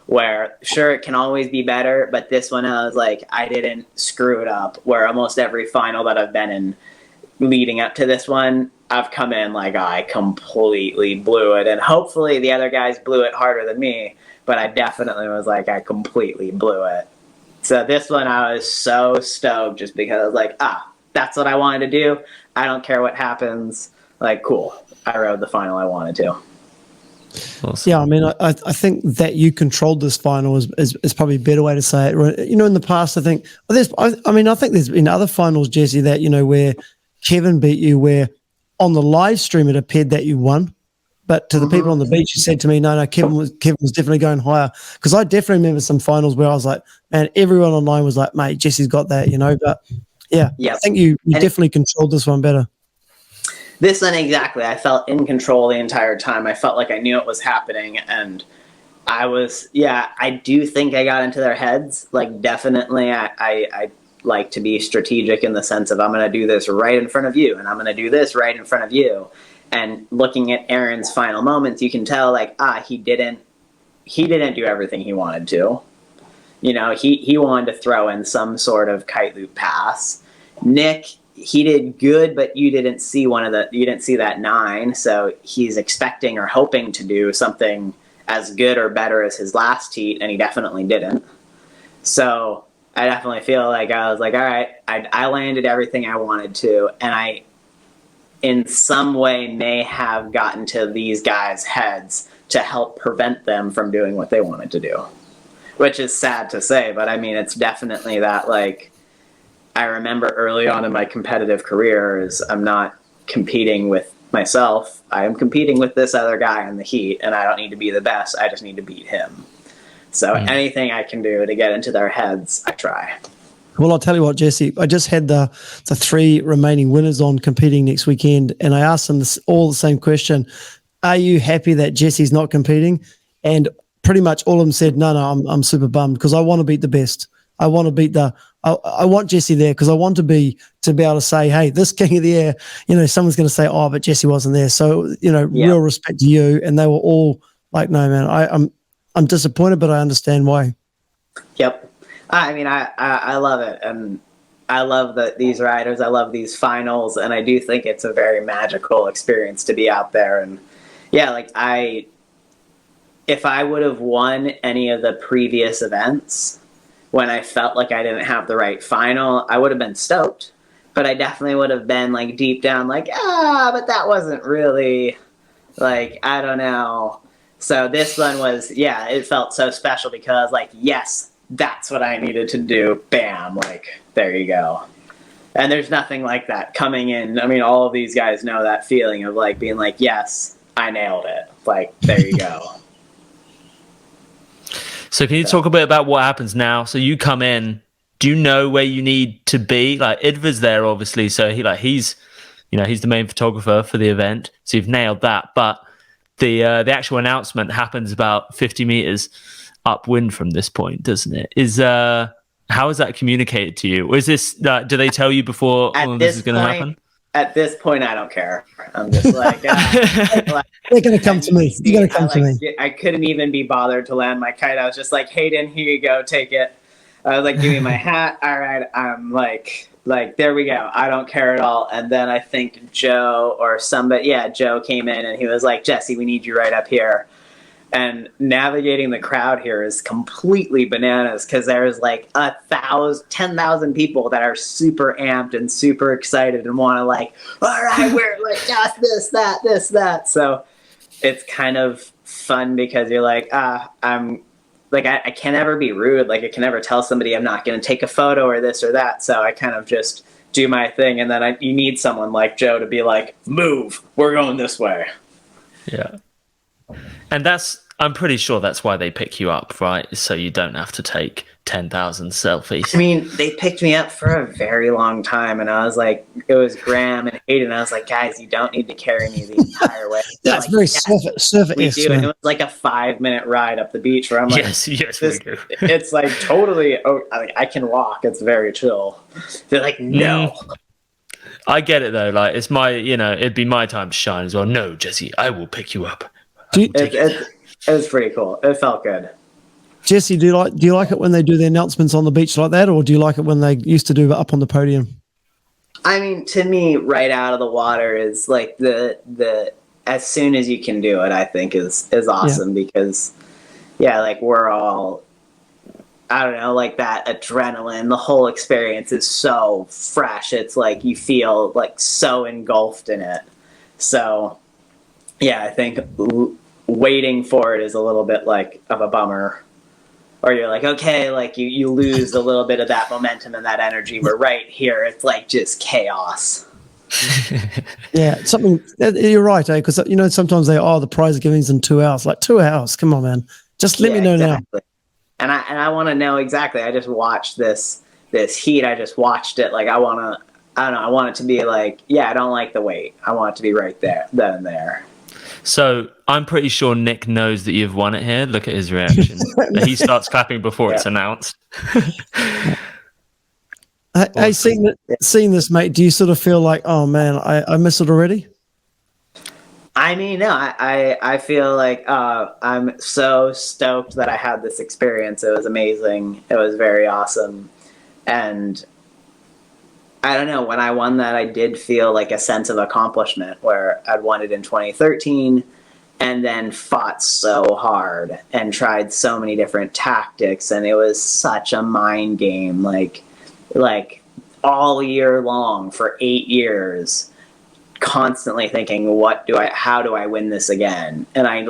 [SPEAKER 3] Where, sure, it can always be better, but this one I was like, I didn't screw it up. Where almost every final that I've been in leading up to this one, I've come in like, oh, I completely blew it. And hopefully the other guys blew it harder than me, but I definitely was like, I completely blew it. So this one I was so stoked just because I was like, that's what I wanted to do. I don't care what happens. Like, cool. I rode the final I wanted to.
[SPEAKER 1] Awesome.
[SPEAKER 2] Yeah, I mean, I think that you controlled this final is probably a better way to say it. You know, in the past, I think I think there's been other finals, Jesse, that, you know, where Kevin beat you, where on the live stream it appeared that you won, but to the people on the beach, you said to me, no, Kevin was definitely going higher, because I definitely remember some finals where I was like, man, everyone online was like, mate, Jesse's got that, you know. But yeah,
[SPEAKER 3] Yep.
[SPEAKER 2] I think you definitely controlled this one better.
[SPEAKER 3] This one, exactly. I felt in control the entire time. I felt like I knew it was happening, and I do think I got into their heads. Like, definitely, I like to be strategic in the sense of, I'm going to do this right in front of you, and I'm going to do this right in front of you. And looking at Aaron's final moments, you can tell, like, he didn't do everything he wanted to. You know, he wanted to throw in some sort of kite loop pass. Nick, he did good, but you didn't see that 9, so he's expecting or hoping to do something as good or better as his last heat, and he definitely didn't. So I definitely feel like I was like, all right, I landed everything I wanted to, and I, in some way, may have gotten to these guys' heads to help prevent them from doing what they wanted to do. Which is sad to say, but I mean, it's definitely that, like, I remember early on in my competitive career is I'm not competing with myself. I am competing with this other guy in the heat, and I don't need to be the best. I just need to beat him. So anything I can do to get into their heads, I try.
[SPEAKER 2] Well, I'll tell you what, Jesse, I just had the 3 remaining winners on competing next weekend, and I asked them all the same question. Are you happy that Jesse's not competing? And pretty much all of them said, no, I'm super bummed, because I want to beat the best. I want to beat I want Jesse there, because I want to be able to say, hey, this King of the Air, you know, someone's going to say, oh, but Jesse wasn't there. So, you know, real respect to you. And they were all like, no, man, I'm disappointed, but I understand why.
[SPEAKER 3] Yep. I mean, I love it. And I love these riders. I love these finals. And I do think it's a very magical experience to be out there. And yeah, like if I would have won any of the previous events when I felt like I didn't have the right final, I would have been stoked. But I definitely would have been, like, deep down like, but that wasn't really, like, I don't know. So this one was, it felt so special because, like, yes, that's what I needed to do. Bam, like, there you go. And there's nothing like that coming in. I mean, all of these guys know that feeling of, like, being like, yes, I nailed it. Like, there you go.
[SPEAKER 1] So can you talk a bit about what happens now? So you come in, do you know where you need to be? Like, Idvar's there, obviously, so he's the main photographer for the event, so you've nailed that. But the actual announcement happens about 50 meters upwind from this point, doesn't it? How is that communicated to you? Or is this do they tell you before this is going to happen?
[SPEAKER 3] At this point, I don't care. I'm just like,
[SPEAKER 2] they're going to come to me. You're going to come to me.
[SPEAKER 3] I couldn't even be bothered to land my kite. I was just like, Hayden, here you go, take it. I was like, give me my hat. All right, I'm like, there we go. I don't care at all. And then I think Joe or somebody, Joe came in and he was like, Jesse, we need you right up here. And navigating the crowd here is completely bananas because there's like 10,000 people that are super amped and super excited and want to like, all right, we're like just this, that. So it's kind of fun because you're like, I'm like, I can't ever be rude. Like I can never tell somebody I'm not going to take a photo or this or that. So I kind of just do my thing. And then you need someone like Joe to be like, move, we're going this way.
[SPEAKER 1] Yeah. And I'm pretty sure that's why they pick you up, right? So you don't have to take 10,000 selfies.
[SPEAKER 3] I mean, they picked me up for a very long time, and I was like, it was Graham and Hayden. I was like, guys, you don't need to carry me the entire way.
[SPEAKER 2] That's
[SPEAKER 3] like,
[SPEAKER 2] very
[SPEAKER 3] surfer we do,
[SPEAKER 2] man.
[SPEAKER 3] and it was like a 5-minute ride up the beach where I'm like,
[SPEAKER 1] yes, we do.
[SPEAKER 3] It's like totally. I can walk. It's very chill. They're like, no.
[SPEAKER 1] I get it though. Like it's my, it'd be my time to shine as well. No, Jesse, I will pick you up.
[SPEAKER 3] It was pretty cool. It felt good.
[SPEAKER 2] Jesse, do you like it when they do the announcements on the beach like that, or do you like it when they used to do it up on the podium?
[SPEAKER 3] I mean, to me, right out of the water is like the as soon as you can do it, I think is awesome because, like we're all, I don't know, like that adrenaline, the whole experience is so fresh. It's like you feel like so engulfed in it. So, yeah, I think waiting for it is a little bit like of a bummer. Or you're like, okay, like you lose a little bit of that momentum and that energy. We're right here. It's like just chaos.
[SPEAKER 2] Yeah, something, you're right, because, sometimes the prize giving's in 2 hours. Like 2 hours, come on, man. Just let me know now.
[SPEAKER 3] And I want to know exactly. I just watched this heat. I just watched it. Like I want it to be like, I don't like the wait. I want it to be right there, then and there.
[SPEAKER 1] So I'm pretty sure Nick knows that you've won it here. Look at his reaction. He starts clapping before it's announced.
[SPEAKER 2] Hey, seeing this, mate, do you sort of feel like, oh man, I miss it already?
[SPEAKER 3] I mean, no, I feel like I'm so stoked that I had this experience. It was amazing. It was very awesome. And I don't know, when I won that, I did feel like a sense of accomplishment where I'd won it in 2013 and then fought so hard and tried so many different tactics. And it was such a mind game, like all year long for 8 years, constantly thinking, how do I win this again? And I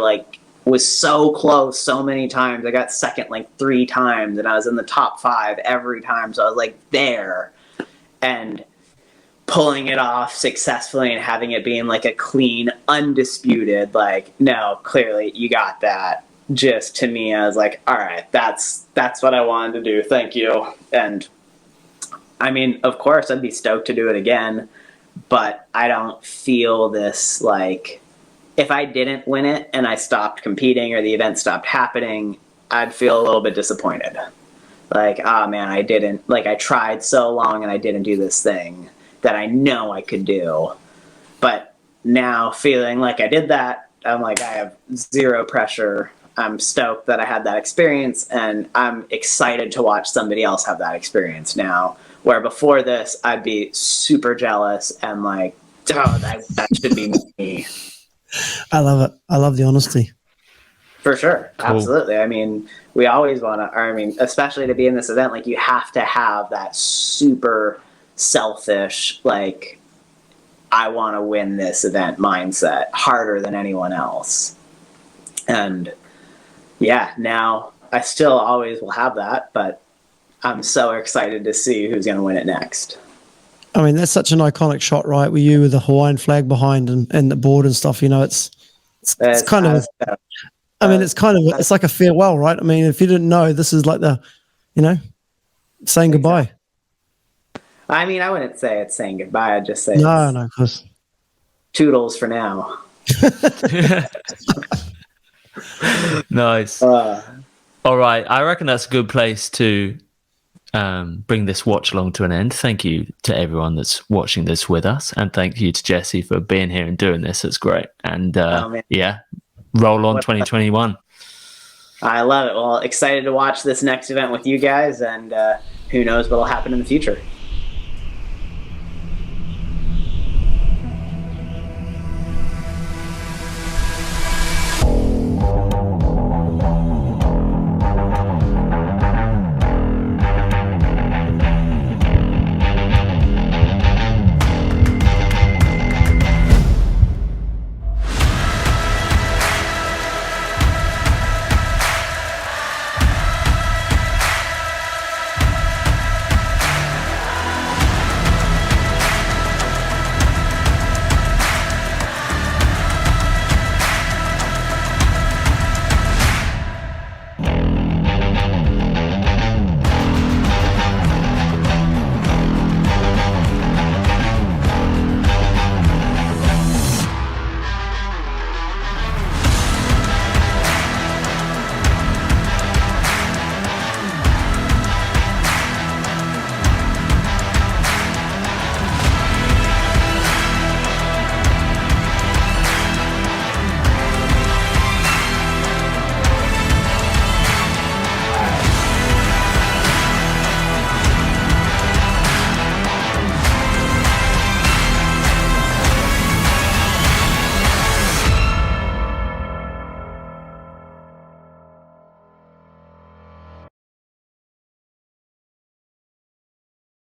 [SPEAKER 3] was so close so many times. I got second 3 times and I was in the top 5 every time. So I was there. And pulling it off successfully and having it being a clean, undisputed, no, clearly you got that. Just to me, I was like, all right, that's what I wanted to do. Thank you. And I mean, of course, I'd be stoked to do it again, but I don't feel this if I didn't win it and I stopped competing or the event stopped happening, I'd feel a little bit disappointed. Oh man, I didn't, I tried so long and I didn't do this thing that I know I could do. But now feeling like I did that, I'm I have zero pressure. I'm stoked that I had that experience and I'm excited to watch somebody else have that experience now. Where before this, I'd be super jealous and oh, that should be me.
[SPEAKER 2] I love it. I love the honesty.
[SPEAKER 3] For sure.
[SPEAKER 1] Cool.
[SPEAKER 3] Absolutely. I mean, we always want to, especially to be in this event, you have to have that super selfish, I want to win this event mindset harder than anyone else. And now I still always will have that, but I'm so excited to see who's going to win it next.
[SPEAKER 2] I mean, that's such an iconic shot, right? With you with the Hawaiian flag behind and the board and stuff, it's kind of, it's like a farewell, right? I mean, if you didn't know, this is like the, saying goodbye.
[SPEAKER 3] I mean, I wouldn't say it's saying goodbye. I'd just say
[SPEAKER 2] no, of course.
[SPEAKER 3] Toodles for now.
[SPEAKER 1] Nice. All right. I reckon that's a good place to bring this watch along to an end. Thank you to everyone that's watching this with us. And thank you to Jesse for being here and doing this. It's great. And roll on 2021.
[SPEAKER 3] I love it. Well, excited to watch this next event with you guys, and who knows what will happen in the future.